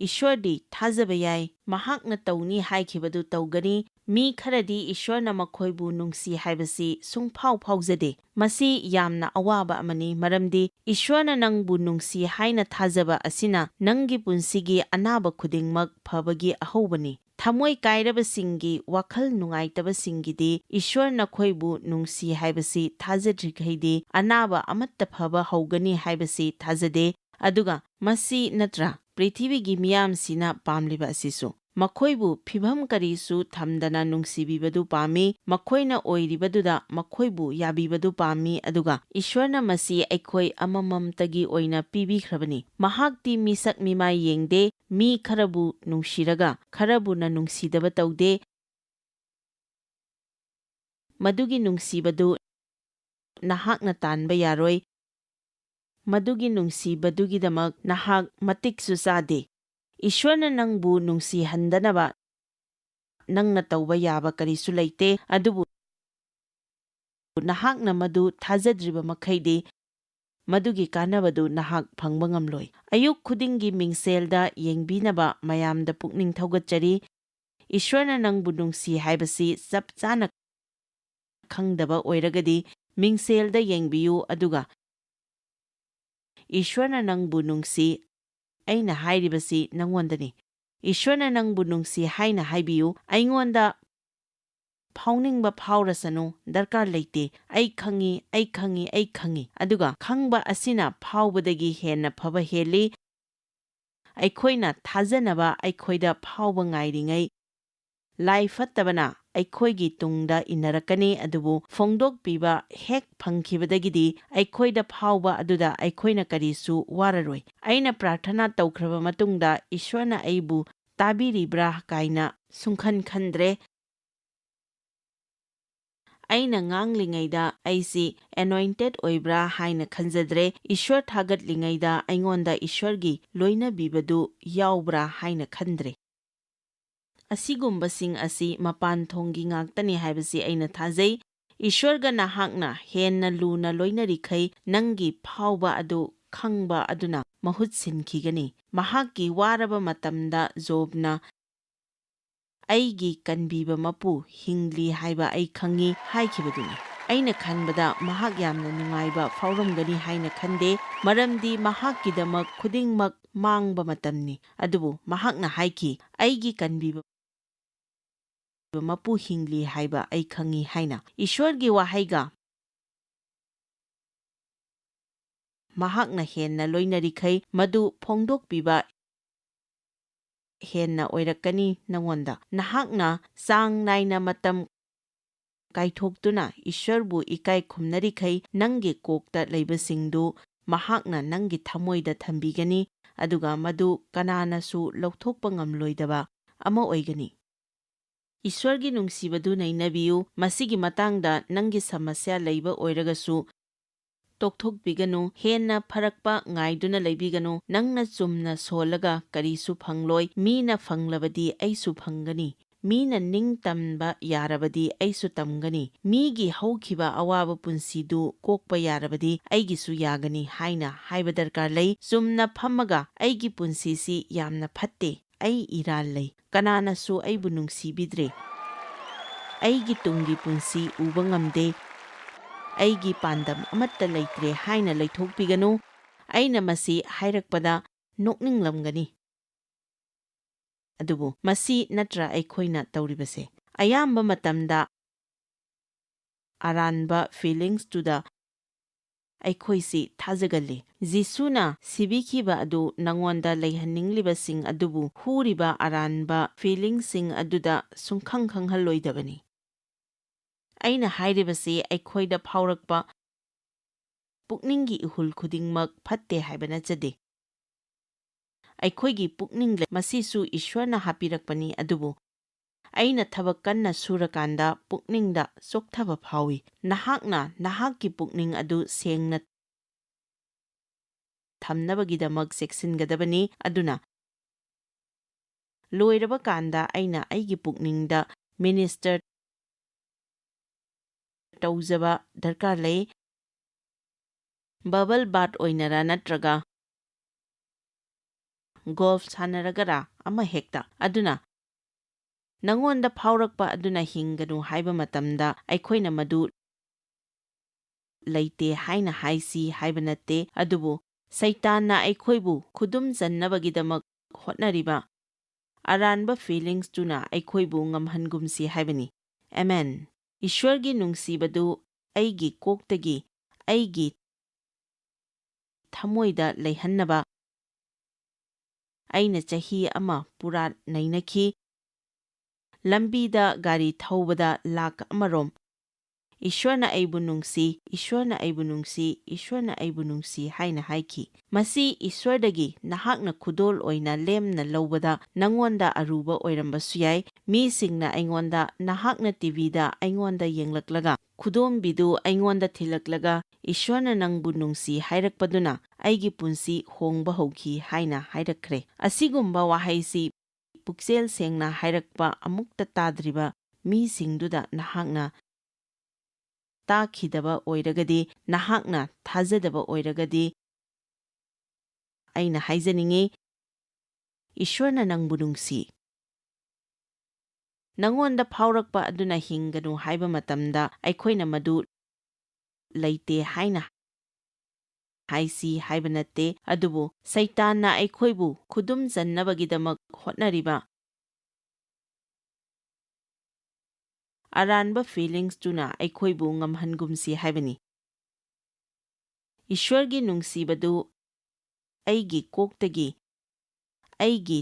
ꯏꯁ꯭ꯋꯔꯗꯤ ꯊꯥꯖꯕ ꯌꯥꯏ, ꯃꯍꯥꯛꯅ ꯇꯧꯅꯤ ꯍꯥꯏꯈꯤꯕꯗꯨ ꯇꯧꯒꯅꯤ꯫ ꯃꯤ ꯈꯔꯗꯤ ꯏꯁ꯭ꯋꯔꯅ ꯃꯈꯣꯏꯕꯨ ꯅꯨꯡꯁꯤ ꯍꯥꯏꯕꯁꯤ ꯁꯨꯡꯐꯥꯎ ꯐꯥꯎꯖꯗꯦ꯫ ꯃꯁꯤ ꯌꯥꯝꯅ ꯑꯋꯥꯕ ꯑꯃꯅꯤ, ꯃꯔꯝꯗꯤ ꯏꯁ꯭ꯋꯔꯅ ꯅꯪꯕꯨ ꯅꯨꯡꯁꯤ ꯍꯥꯏꯅ ꯊꯥꯖꯕ ꯑꯁꯤꯅ ꯅꯪꯒꯤ ꯄꯨꯟꯁꯤꯒꯤ ꯑꯅꯥꯕ ꯈꯨꯗꯤꯡꯃꯛ ꯐꯕꯒꯤ ꯑꯍꯧꯕꯅꯤ꯫ ꯊꯃꯣꯏ ꯀꯥꯏꯔꯕꯁꯤꯡꯒꯤ, ꯋꯥꯈꯜ ꯅꯨꯡꯉꯥꯏꯇꯕꯁꯤꯡꯒꯤꯗꯤ ꯏꯁ꯭ꯋꯔ ꯅꯈꯣꯏꯕꯨ ꯅꯨꯡꯁꯤ ꯍꯥꯏꯕꯁꯤ ꯊꯥꯖꯗ꯭ꯔꯤꯈꯩꯗꯤ ꯑꯅꯥꯕ ꯑꯃꯠꯇ ꯐꯕ ꯍꯧꯒꯅꯤ ꯍꯥꯏꯕꯁꯤ ꯊꯥꯖꯗꯦ꯫ ꯑꯗꯨꯒ ꯃꯁꯤ ꯅꯠꯇ꯭ꯔꯥ ꯄ꯭ꯔꯤꯊꯤꯕꯤꯒꯤ ꯃꯤꯌꯥꯝꯁꯤꯅ ꯄꯥꯝꯂꯤꯕ ꯑꯁꯤꯁꯨ? ꯃꯈꯣꯏꯕꯨ ꯐꯤꯚꯝ ꯀꯔꯤꯁꯨ ꯊꯝꯗꯅ ꯅꯨꯡꯁꯤꯕꯤꯕꯗꯨ ꯄꯥꯝꯃꯤ, ꯃꯈꯣꯏꯅ ꯑꯣꯏꯔꯤꯕꯗꯨꯗ ꯃꯈꯣꯏꯕꯨ ꯌꯥꯕꯤꯕꯗꯨ ꯄꯥꯝꯃꯤ, ꯑꯗꯨꯒ ꯏꯁ꯭ꯋꯔꯅ ꯃꯁꯤ ꯑꯩꯈꯣꯏ ꯑꯃꯃꯝꯇꯒꯤ ꯑꯣꯏꯅ ꯄꯤꯕꯤꯈ꯭ꯔꯕꯅꯤ꯫ ꯃꯍꯥꯛꯇꯤ ꯃꯤꯁꯛ ꯃꯤꯃꯥꯏ ꯌꯦꯡꯗꯦ, ꯃꯤ ꯈꯔꯕꯨ ꯅꯨꯡꯁꯤꯔꯒ ꯈꯔꯕꯨꯅ ꯅꯨꯡꯁꯤꯗꯕ ꯇꯧꯗꯦ꯫ ꯃꯗꯨꯒꯤ ꯅꯨꯡꯁꯤꯕꯗꯨ ꯅꯍꯥꯛꯅ ꯇꯥꯟꯕ ꯌꯥꯔꯣꯏ, ꯃꯗꯨꯒꯤ ꯅꯨꯡꯁꯤꯕꯗꯨꯒꯤꯗꯃꯛ ꯅꯍꯥꯛ ꯃꯇꯤꯛꯁꯨ ꯆꯥꯗꯦ꯫ ꯏꯁ꯭ꯋꯔꯅ ꯅꯪꯕꯨ ꯅꯨꯡꯁꯤꯍꯟꯗꯅꯕ ꯅꯪꯅ ꯇꯧꯕ ꯌꯥꯕ ꯀꯔꯤꯁꯨ ꯂꯩꯇꯦ, ꯑꯗꯨꯕꯨ ꯅꯍꯥꯛꯅ ꯃꯗꯨ ꯊꯥꯖꯗ꯭ꯔꯤꯕ ꯃꯈꯩꯗꯤ ꯃꯗꯨꯒꯤ ꯀꯥꯟꯅꯕꯗꯨ ꯅꯍꯥꯛ ꯐꯪꯕ ꯉꯝꯂꯣꯏ꯫ ꯑꯌꯨꯛ ꯈꯨꯗꯤꯡꯒꯤ ꯃꯤꯡꯁꯦꯜꯗ ꯌꯦꯡꯕꯤꯅꯕ ꯃꯌꯥꯝꯗ ꯄꯨꯛꯅꯤꯡ ꯊꯧꯒꯠꯆꯔꯤ꯫ ꯏꯁ꯭ꯋꯔꯅ ꯅꯪꯕꯨ ꯅꯨꯡꯁꯤ ꯍꯥꯏꯕꯁꯤ ꯆꯞ ꯆꯥꯅ ꯈꯪꯗꯕ ꯑꯣꯏꯔꯒꯗꯤ ꯃꯤꯡꯁꯦꯜꯗ ꯌꯦꯡꯕꯤꯌꯨ ꯑꯗꯨꯒ ꯏꯁ꯭ꯋꯔꯅ ꯅꯪꯕꯨ ꯅꯨꯡꯁꯤ, ꯑꯩꯅ ꯍꯥꯏꯔꯤꯕꯁꯤ ꯅꯪꯉꯣꯟꯗꯅꯤ, ꯏꯁ꯭ꯋꯔꯅ ꯅꯪꯕꯨ ꯅꯨꯡꯁꯤ ꯍꯥꯏꯅ ꯍꯥꯏꯕꯤꯌꯨ꯫ ꯑꯩꯉꯣꯟꯗ ꯐꯥꯎꯅꯤꯡꯕ ꯐꯥꯎꯔꯁꯅꯨ, ꯗꯔꯀꯥꯔ ꯂꯩꯇꯦ, ꯑꯩ ꯈꯪꯉꯤ, ꯑꯗꯨꯒ ꯈꯪꯕ ꯑꯁꯤꯅ ꯐꯥꯎꯕꯗꯒꯤ ꯍꯦꯟꯅ ꯐꯕ ꯍꯦꯜꯂꯤ꯫ ꯑꯩꯈꯣꯏꯅ ꯊꯥꯖꯅꯕ ꯑꯩꯈꯣꯏꯗ ꯐꯥꯎꯕ ꯉꯥꯏꯔꯤꯉꯩ ꯂꯥꯏ ꯐꯠꯇꯕꯅ ꯑꯩꯈꯣꯏꯒꯤ ꯇꯨꯡꯗ ꯏꯟꯅꯔꯛꯀꯅꯤ, ꯑꯗꯨꯕꯨ ꯐꯣꯡꯗꯣꯛꯄꯤꯕ ꯍꯦꯛ ꯐꯪꯈꯤꯕꯗꯒꯤꯗꯤ ꯑꯩꯈꯣꯏꯗ ꯐꯥꯎꯕ ꯑꯗꯨꯗ ꯑꯩꯈꯣꯏꯅ ꯀꯔꯤꯁꯨ ꯋꯥꯔꯔꯣꯏ꯫ ꯑꯩꯅ ꯄ꯭ꯔꯥꯔꯊꯅꯥ ꯇꯧꯈ꯭ꯔꯕ ꯃꯇꯨꯡꯗ ꯏꯁ꯭ꯋꯔꯅ ꯑꯩꯕꯨ ꯇꯥꯕꯤꯔꯤꯕ꯭ꯔꯥ ꯀꯥꯏꯅ ꯁꯨꯡꯈꯟ ꯈꯟꯗ꯭ꯔꯦ꯫ ꯑꯩꯅ ꯉꯥꯡꯂꯤꯉꯩꯗ ꯑꯩꯁꯤ ꯑꯦꯅꯣꯏꯟꯇꯦꯗ ꯑꯣꯏꯕ꯭ꯔꯥ ꯍꯥꯏꯅ ꯈꯟꯖꯗ꯭ꯔꯦ, ꯏꯁ꯭ꯋꯔ ꯊꯥꯒꯠꯂꯤꯉꯩꯗ ꯑꯩꯉꯣꯟꯗ ꯏꯁ꯭ꯋꯔꯒꯤ ꯂꯣꯏꯅꯕꯤꯕꯗꯨ ꯌꯥꯎꯕ꯭ꯔꯥ ꯍꯥꯏꯅ ꯈꯟꯗ꯭ꯔꯦ꯫ ꯑꯁꯤꯒꯨꯝꯕꯁꯤꯡ ꯑꯁꯤ ꯃꯄꯥꯟꯊꯣꯡꯒꯤ ꯉꯥꯛꯇꯅꯤ ꯍꯥꯏꯕꯁꯤ ꯑꯩꯅ ꯊꯥꯖꯩ꯫ ꯏꯁ꯭ꯋꯔꯒ ꯅꯍꯥꯛꯅ ꯍꯦꯟꯅ ꯂꯨꯅ ꯂꯣꯏꯅꯔꯤꯈꯩ ꯅꯪꯒꯤ ꯐꯥꯎꯕ ꯑꯗꯨ ꯈꯪꯕ ꯑꯗꯨꯅ ꯃꯍꯨꯠ ꯁꯤꯟꯈꯤꯒꯅꯤ꯫ ꯃꯍꯥꯛꯀꯤ ꯋꯥꯔꯕ ꯃꯇꯝꯗ ꯖꯣꯕꯅ ꯑꯩꯒꯤ ꯀꯟꯕꯤꯕ ꯃꯄꯨ ꯍꯤꯡꯂꯤ ꯍꯥꯏꯕ ꯑꯩ ꯈꯪꯏ ꯍꯥꯏꯈꯤꯕꯗꯨꯅꯤ꯫ ꯑꯩꯅ ꯈꯟꯕꯗ ꯃꯍꯥꯛ ꯌꯥꯝꯅ ꯅꯨꯡꯉꯥꯏꯕ ꯐꯥꯎꯔꯝꯒꯅꯤ ꯍꯥꯏꯅ ꯈꯟꯗꯦ, ꯃꯔꯝꯗꯤ ꯃꯍꯥꯛꯀꯤꯗꯃꯛ ꯈꯨꯗꯤꯡꯃꯛ ꯃꯥꯡꯕ ꯃꯇꯝꯅꯤ꯫ ꯑꯗꯨꯕꯨ ꯃꯍꯥꯛꯅ ꯍꯥꯏꯈꯤ, ꯑꯩꯒꯤ ꯀꯟꯕꯤꯕ ꯃꯄꯨ ꯍꯤꯡꯂꯤ ꯍꯥꯏꯕ ꯑꯩ ꯈꯪꯏ ꯍꯥꯏꯅ꯫ ꯏꯁ꯭ꯋꯔꯒꯤ ꯋꯥꯍꯩꯒ ꯃꯍꯥꯛꯅ ꯍꯦꯟꯅ ꯂꯣꯏꯅꯔꯤꯈꯩ ꯃꯗꯨ ꯐꯣꯡꯗꯣꯛꯄꯤꯕ ꯍꯦꯟꯅ ꯑꯣꯏꯔꯛꯀꯅꯤ ꯅꯉꯣꯟꯗ꯫ ꯅꯍꯥꯛꯅ ꯆꯥꯡ ꯅꯥꯏꯅ ꯃꯇꯝ ꯀꯥꯏꯊꯣꯛꯇꯨꯅ ꯏꯁ꯭ꯋꯔꯕꯨ ꯏꯀꯥꯏ ꯈꯨꯝꯅꯔꯤꯈꯩ ꯅꯪꯒꯤ ꯀꯣꯛꯇ ꯂꯩꯕꯁꯤꯡꯗꯨ ꯃꯍꯥꯛꯅ ꯅꯪꯒꯤ ꯊꯃꯣꯏꯗ ꯊꯝꯕꯤꯒꯅꯤ, ꯑꯗꯨꯒ ꯃꯗꯨ ꯀꯅꯥꯅꯁꯨ ꯂꯧꯊꯣꯛꯄ ꯉꯝꯂꯣꯏꯗꯕ ꯑꯃ ꯑꯣꯏꯒꯅꯤ꯫ ꯏꯁ꯭ꯋꯔꯒꯤ ꯅꯨꯡꯁꯤꯕꯗꯨ ꯅꯩꯅꯕꯤꯌꯨ꯫ ꯃꯁꯤꯒꯤ ꯃꯇꯥꯡꯗ ꯅꯪꯒꯤ ꯁꯃꯁ꯭ꯌꯥ ꯂꯩꯕ ꯑꯣꯏꯔꯒꯁꯨ ꯇꯣꯛꯊꯣꯛꯄꯤꯒꯅꯨ, ꯍꯦꯟꯅ ꯐꯔꯛꯄ ꯉꯥꯏꯗꯨꯅ ꯂꯩꯕꯤꯒꯅꯨ꯫ ꯅꯪꯅ ꯆꯨꯝꯅ ꯁꯣꯜꯂꯒ ꯀꯔꯤꯁꯨ ꯐꯪꯂꯣꯏ, ꯃꯤꯅ ꯐꯪꯂꯕꯗꯤ ꯑꯩꯁꯨ ꯐꯪꯒꯅꯤ, ꯃꯤꯅ ꯅꯤꯡꯇꯝꯕ ꯌꯥꯔꯕꯗꯤ ꯑꯩꯁꯨ ꯇꯝꯒꯅꯤ, ꯃꯤꯒꯤ ꯍꯧꯈꯤꯕ ꯑꯋꯥꯕ ꯄꯨꯟꯁꯤꯗꯨ ꯀꯣꯛꯄ ꯌꯥꯔꯕꯗꯤ ꯑꯩꯒꯤꯁꯨ ꯌꯥꯒꯅꯤ ꯍꯥꯏꯅ ꯍꯥꯏꯕ ꯗꯔꯀꯥꯔ ꯂꯩ꯫ ꯆꯨꯝꯅ ꯐꯝꯃꯒ ꯑꯩꯒꯤ ꯄꯨꯟꯁꯤꯁꯤ ꯌꯥꯝꯅ ꯐꯠꯇꯦ, ꯑꯩ ꯏꯔꯥꯜ ꯂꯩ, ꯀꯅꯥꯅꯁꯨ ꯑꯩꯕꯨ ꯅꯨꯡꯁꯤꯕꯤꯗ꯭ꯔꯦ, ꯑꯩꯒꯤ ꯇꯨꯡꯒꯤ ꯄꯨꯟꯁꯤ ꯎꯕ ꯉꯝꯗꯦ, ꯑꯩꯒꯤ ꯄꯥꯟꯗꯝ ꯑꯃꯠꯇ ꯂꯩꯇ꯭ꯔꯦ ꯍꯥꯏꯅ ꯂꯩꯊꯣꯛꯄꯤꯒꯅꯨ꯫ ꯑꯩꯅ ꯃꯁꯤ ꯍꯥꯏꯔꯛꯄꯗ ꯅꯣꯛꯅꯤꯡꯂꯝꯒꯅꯤ, ꯑꯗꯨꯕꯨ ꯃꯁꯤ ꯅꯠꯇ꯭ꯔ ꯑꯩꯈꯣꯏꯅ ꯇꯧꯔꯤꯕꯁꯦ? ꯑꯌꯥꯝꯕ ꯃꯇꯝꯗ ꯑꯔꯥꯟꯕ ꯐꯤꯂꯤꯡꯁꯇꯨꯗ ꯑꯩꯈꯣꯏꯁꯤ ꯊꯥꯖꯒꯜꯂꯤ꯫ ꯖꯤꯁꯨꯅ ꯁꯤꯕꯤꯈꯤꯕ ꯑꯗꯨ ꯅꯉꯣꯟꯗ ꯂꯩꯍꯟꯅꯤꯡꯂꯤꯕꯁꯤꯡ ꯑꯗꯨꯕꯨ ꯍꯨꯔꯤꯕ ꯑꯔꯥꯟꯕ ꯐꯤꯂꯤꯡꯁꯤꯡ ꯑꯗꯨꯗ ꯁꯨꯡꯈꯪ ꯈꯪꯍꯜꯂꯣꯏꯗꯕꯅꯤ꯫ ꯑꯩꯅ ꯍꯥꯏꯔꯤꯕꯁꯤ ꯑꯩꯈꯣꯏꯗ ꯐꯥꯎꯔꯛꯄ ꯄꯨꯛꯅꯤꯡꯒꯤ ꯏꯍꯨꯜ ꯈꯨꯗꯤꯡꯃꯛ ꯐꯠꯇꯦ ꯍꯥꯏꯕ ꯅꯠꯆꯗꯦ꯫ ꯑꯩꯈꯣꯏꯒꯤ ꯄꯨꯛꯅꯤꯡ ꯃꯁꯤꯁꯨ ꯏꯁ꯭ꯋꯔꯅ ꯍꯥꯞꯄꯤꯔꯛꯄꯅꯤ, ꯑꯗꯨꯕꯨ ꯑꯩꯅ ꯊꯕꯛ ꯀꯟꯅ ꯁꯨꯔꯀꯥꯟꯗ ꯄꯨꯛꯅꯤꯡꯗ ꯆꯣꯛꯊꯕ ꯐꯥꯎꯏ꯫ ꯅꯍꯥꯛꯅ ꯅꯍꯥꯛꯀꯤ ꯄꯨꯛꯅꯤꯡ ꯑꯗꯨ ꯁꯦꯡꯅ ꯊꯝꯅꯕꯒꯤꯗꯃꯛ ꯆꯦꯛꯁꯤꯟꯒꯗꯕꯅꯤ꯫ ꯑꯗꯨꯅ ꯂꯣꯏꯔꯕ ꯀꯥꯟꯗ ꯑꯩꯅ ꯑꯩꯒꯤ ꯄꯨꯛꯅꯤꯡꯗ ꯃꯤꯅꯤꯁꯇꯔ ꯇꯧꯖꯕ ꯗꯔꯀꯥꯔ ꯂꯩ꯫ ꯕꯕꯜ ꯕꯥꯠ ꯑꯣꯏꯅꯔꯥ ꯅꯠꯇ꯭ꯔꯒ ꯒꯣꯜꯐ ꯁꯥꯟꯅꯔꯒꯔꯥ ꯑꯃꯍꯦꯛꯇ꯫ ꯑꯗꯨꯅ ꯅꯉꯣꯟꯗ ꯐꯥꯎꯔꯛꯄ ꯑꯗꯨꯅ ꯍꯤꯡꯒꯅꯨ ꯍꯥꯏꯕ ꯃꯇꯝꯗ ꯑꯩꯈꯣꯏꯅ ꯃꯗꯨ ꯂꯩꯇꯦ ꯍꯥꯏꯅ ꯍꯥꯏꯁꯤ ꯍꯥꯏꯕ ꯅꯠꯇꯦ, ꯑꯗꯨꯕꯨ ꯁꯩꯇꯥꯟꯅ ꯑꯩꯈꯣꯏꯕꯨ ꯈꯨꯗꯨꯝ ꯆꯟꯅꯕꯒꯤꯗꯃꯛ ꯍꯣꯠꯅꯔꯤꯕ ꯑꯔꯥꯟꯕ ꯐꯤꯂꯤꯡꯁꯇꯨꯅ ꯑꯩꯈꯣꯏꯕꯨ ꯉꯝꯍꯟꯒꯨꯝꯁꯤ ꯍꯥꯏꯕꯅꯤ꯫ ꯑꯦꯃꯦꯟ꯫ ꯏꯁ꯭ꯋꯔꯒꯤ ꯅꯨꯡꯁꯤꯕꯗꯨ ꯑꯩꯒꯤ ꯀꯣꯛꯇꯒꯤ ꯑꯩꯒꯤ ꯊꯃꯣꯏꯗ ꯂꯩꯍꯟꯅꯕ ꯑꯩꯅ ꯆꯍꯤ ꯑꯃ ꯄꯨꯔꯥ ꯅꯩꯅꯈꯤ꯫ ꯂꯝꯕꯤꯗ ꯒꯥꯔꯤ ꯊꯧꯕꯗ ꯂꯥꯛ ꯑꯃꯔꯣꯝ ꯏꯁ꯭ꯋꯔꯅ ꯑꯩꯕꯨ ꯅꯨꯡꯁꯤ, ꯏꯁ꯭ꯋꯔꯅ ꯑꯩꯕꯨ ꯅꯨꯡꯁꯤ, ꯏꯁ꯭ꯋꯔꯅ ꯑꯩꯕꯨ ꯅꯨꯡꯁꯤ ꯍꯥꯏꯅ ꯍꯥꯏꯈꯤ꯫ ꯃꯁꯤ ꯏꯁ꯭ꯋꯔꯗꯒꯤ ꯅꯍꯥꯛꯅ ꯈꯨꯗꯣꯜ ꯑꯣꯏꯅ ꯂꯦꯝꯅ ꯂꯧꯕꯗ ꯅꯉꯣꯟꯗ ꯑꯔꯨꯕ ꯑꯣꯏꯔꯝꯕꯁꯨ ꯌꯥꯏ꯫ ꯃꯤꯁꯤꯡꯅ ꯑꯩꯉꯣꯟꯗ ꯅꯍꯥꯛꯅ ꯇꯤꯚꯤꯗ ꯑꯩꯉꯣꯟꯗ ꯌꯦꯡꯂꯛꯂꯒ ꯈꯨꯗꯣꯝꯕꯤꯗꯨ ꯑꯩꯉꯣꯟꯗ ꯊꯤꯜꯂꯛꯂꯒ ꯏꯁ꯭ꯋꯔꯅ ꯅꯪꯕꯨ ꯅꯨꯡꯁꯤ ꯍꯥꯏꯔꯛꯄꯗꯨꯅ ꯑꯩꯒꯤ ꯄꯨꯟꯁꯤ ꯍꯣꯡꯕ ꯍꯧꯈꯤ ꯍꯥꯏꯅ ꯍꯥꯏꯔꯛꯈ꯭ꯔꯦ꯫ ꯑꯁꯤꯒꯨꯝꯕ ꯋꯥꯍꯩꯁꯤ ꯄꯨꯛꯆꯦꯜ ꯁꯦꯡꯅ ꯍꯥꯏꯔꯛꯄ ꯑꯃꯨꯛꯇ ꯇꯥꯗ꯭ꯔꯤꯕ ꯃꯤꯁꯤꯡꯗꯨꯗ ꯅꯍꯥꯛꯅ ꯇꯥꯈꯤꯗꯕ ꯑꯣꯏꯔꯒꯗꯤ, ꯅꯍꯥꯛꯅ ꯊꯥꯖꯗꯕ ꯑꯣꯏꯔꯒꯗꯤ ꯑꯩꯅ ꯍꯥꯏꯖꯅꯤꯡꯉꯤ, ꯏꯁ꯭ꯋꯔꯅ ꯅꯪꯕꯨ ꯅꯨꯡꯁꯤ꯫ ꯅꯉꯣꯟꯗ ꯐꯥꯎꯔꯛꯄ ꯑꯗꯨꯅ ꯍꯤꯡꯒꯅꯨ ꯍꯥꯏꯕ ꯃꯇꯝꯗ ꯑꯩꯈꯣꯏꯅ ꯃꯗꯨ ꯂꯩꯇꯦ ꯍꯥꯏꯅ ꯍꯥꯏꯁꯤ ꯍꯥꯏꯕ ꯅꯠꯇꯦ, ꯑꯗꯨꯕꯨ ꯁꯩꯇꯥꯟꯅ ꯑꯩꯈꯣꯏꯕꯨ ꯈꯨꯗꯨꯝ ꯆꯟꯅꯕꯒꯤꯗꯃꯛ ꯍꯣꯠꯅꯔꯤꯕ ꯑꯔꯥꯟꯕ ꯐꯤꯂꯤꯡꯁꯇꯨꯅ ꯑꯩꯈꯣꯏꯕꯨ ꯉꯝꯍꯟꯒꯨꯝꯁꯤ ꯍꯥꯏꯕꯅꯤ꯫ ꯏꯁ꯭ꯋꯔꯒꯤ ꯅꯨꯡꯁꯤꯕꯗꯨ ꯑꯩꯒꯤ ꯀꯣꯛꯇꯒꯤ ꯑꯩꯒꯤ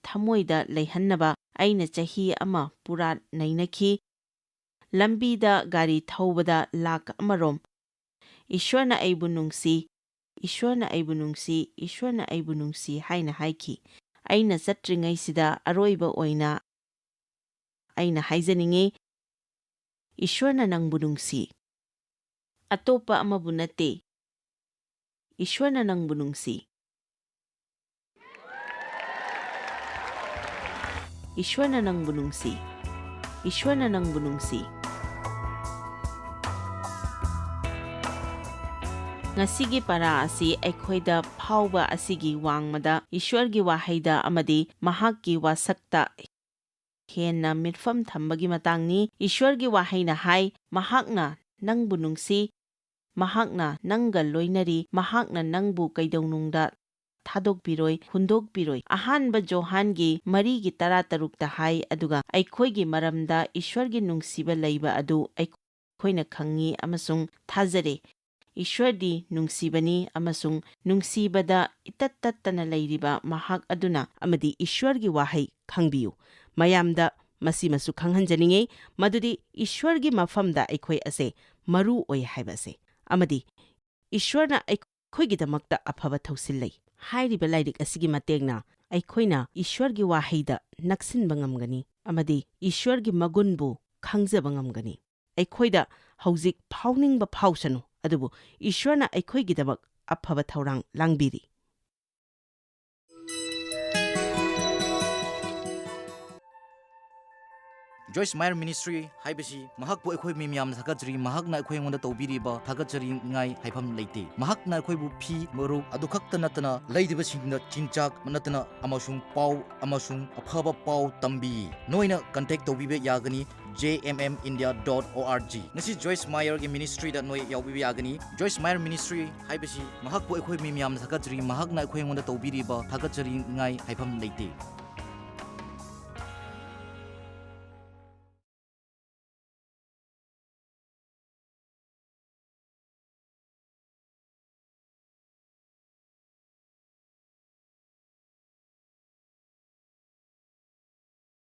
ꯊꯃꯣꯏꯗ ꯂꯩꯍꯟꯅꯕ ꯑꯩꯅ ꯆꯍꯤ ꯑꯃ ꯄꯨꯔꯥ ꯅꯩꯅꯈꯤ꯫ ꯂꯝꯕꯤꯗ ꯒꯥꯔꯤ ꯊꯧꯕꯗ ꯂꯥꯛ ꯑꯃꯔꯣꯝ ꯏꯁ꯭ꯋꯔꯅ ꯑꯩꯕꯨ ꯅꯨꯡꯁꯤ, ꯏꯁ꯭ꯋꯔꯅ ꯑꯩꯕꯨ ꯅꯨꯡꯁꯤ, ꯏꯁ꯭ꯋꯔꯅ ꯑꯩꯕꯨ ꯅꯨꯡꯁꯤ ꯍꯥꯏꯅ ꯍꯥꯏꯈꯤ꯫ ꯑꯩꯅ ꯆꯠꯇ꯭ꯔꯤꯉꯩꯁꯤꯗ ꯑꯔꯣꯏꯕ ꯑꯣꯏꯅ ꯑꯩꯅ ꯍꯥꯏꯖꯅꯤꯡꯉꯤ, ꯏꯁ꯭ꯋꯔꯅ ꯅꯪꯕꯨ ꯅꯨꯡꯁꯤ, ꯑꯇꯣꯞꯄ ꯑꯃꯕꯨ ꯅꯠꯇꯦ, ꯏꯁ꯭ꯋꯔꯅ ꯅꯪꯕꯨ ꯅꯨꯡꯁꯤ꯫ ꯏꯁ꯭ꯋꯔꯅ ꯅꯪꯕꯨ ꯅꯨꯡꯁꯤ, ꯏꯁ꯭ꯋꯔꯅ ꯅꯪꯕꯨ ꯅꯨꯡꯁꯤ꯫ ꯉꯁꯤꯒꯤ ꯄꯥꯔꯥ ꯑꯁꯤ ꯑꯩꯈꯣꯏꯗ ꯐꯥꯎꯕ ꯑꯁꯤꯒꯤ ꯋꯥꯡꯃꯗ ꯏꯁ꯭ꯋꯔꯒꯤ ꯋꯥꯍꯩꯗ ꯑꯃꯗꯤ ꯃꯍꯥꯛꯀꯤ ꯋꯥꯁꯛꯇ ꯍꯦꯟꯅ ꯃꯤꯠꯐꯝ ꯊꯝꯕꯒꯤ ꯃꯇꯥꯡꯅꯤ꯫ ꯏꯁ꯭ꯋꯔꯒꯤ ꯋꯥꯍꯩꯅ ꯍꯥꯏ, ꯃꯍꯥꯛꯅ ꯅꯪꯕꯨ ꯅꯨꯡꯁꯤ, ꯃꯍꯥꯛꯅ ꯅꯪꯒ ꯂꯣꯏꯅꯔꯤ, ꯃꯍꯥꯛꯅ ꯅꯪꯕꯨ ꯀꯩꯗꯧꯅꯨꯡꯗ ꯊꯥꯗꯣꯛꯄꯤꯔꯣꯏ, ꯍꯨꯟꯗꯣꯛꯄꯤꯔꯣꯏ꯫ ꯑꯍꯥꯟꯕ ꯖꯣꯍꯥꯟꯒꯤ 4:13 ꯍꯥꯏ, ꯑꯗꯨꯒ ꯑꯩꯈꯣꯏꯒꯤ ꯃꯔꯝꯗ ꯏꯁ꯭ꯋꯔꯒꯤ ꯅꯨꯡꯁꯤꯕ ꯂꯩꯕ ꯑꯗꯨ ꯑꯩꯈꯣꯏꯅ ꯈꯪꯉꯤ ꯑꯃꯁꯨꯡ ꯊꯥꯖꯔꯦ꯫ ꯏꯁ꯭ꯋꯔꯗꯤ ꯅꯨꯡꯁꯤꯕꯅꯤ ꯑꯃꯁꯨꯡ ꯅꯨꯡꯁꯤꯕꯗ ꯏꯇꯠ ꯇꯠꯇꯅ ꯂꯩꯔꯤꯕ ꯃꯍꯥꯛ ꯑꯗꯨꯅ ꯑꯃꯗꯤ ꯏꯁ꯭ꯋꯔꯒꯤ ꯋꯥꯍꯩ ꯈꯪꯕꯤꯌꯨ꯫ ꯃꯌꯥꯝꯗ ꯃꯁꯤꯃꯁꯨ ꯈꯪꯍꯟꯖꯅꯤꯡꯉꯤ ꯃꯗꯨꯗꯤ ꯏꯁ꯭ꯋꯔꯒꯤ ꯃꯐꯝꯗ ꯑꯩꯈꯣꯏ ꯑꯁꯦ ꯃꯔꯨ ꯑꯣꯏ ꯍꯥꯏꯕ ꯑꯁꯦ, ꯑꯃꯗꯤ ꯏꯁ꯭ꯋꯔꯅ ꯑꯩꯈꯣꯏꯒꯤꯗꯃꯛꯇ ꯑꯐꯕ ꯊꯧꯁꯤꯜ ꯂꯩ꯫ ꯍꯥꯏꯔꯤꯕ ꯂꯥꯏꯔꯤꯛ ꯑꯁꯤꯒꯤ ꯃꯇꯦꯡꯅ ꯑꯩꯈꯣꯏꯅ ꯏꯁ꯭ꯋꯔꯒꯤ ꯋꯥꯍꯩꯗ ꯅꯛꯁꯤꯟꯕ ꯉꯝꯒꯅꯤ ꯑꯃꯗꯤ ꯏꯁ꯭ꯋꯔꯒꯤ ꯃꯒꯨꯟꯕꯨ ꯈꯪꯖꯕ ꯉꯝꯒꯅꯤ꯫ ꯑꯩꯈꯣꯏꯗ ꯍꯧꯖꯤꯛ ꯐꯥꯎꯅꯤꯡꯕ ꯐꯥꯎꯁꯅꯨ, ꯑꯗꯨꯕꯨ ꯏꯁ꯭ꯋꯔꯅ ꯑꯩꯈꯣꯏꯒꯤꯗꯃꯛ ꯑꯐꯕ ꯊꯧꯔꯥꯡ ꯂꯥꯡꯕꯤꯔꯤ꯫ Joyce Meyer Ministry haibasi mahakpu akhoi mi miyam thakachri mahakna akhoi ngonda tawbiriba thakachri ngai haifam leite mahakna akhoi bu phi maru adu khakta natana leidiba singna chinchak natana amasung pau amasung aphaba pau tambi noina contact tawbibe yagani jmmindia.org ngasi Joyce Meyer gi ministry da noi yawbibe yagani Joyce Meyer Ministry haibasi mahakpu akhoi mi miyam thakachri mahakna akhoi ngonda tawbiriba thakachri ngai haifam leite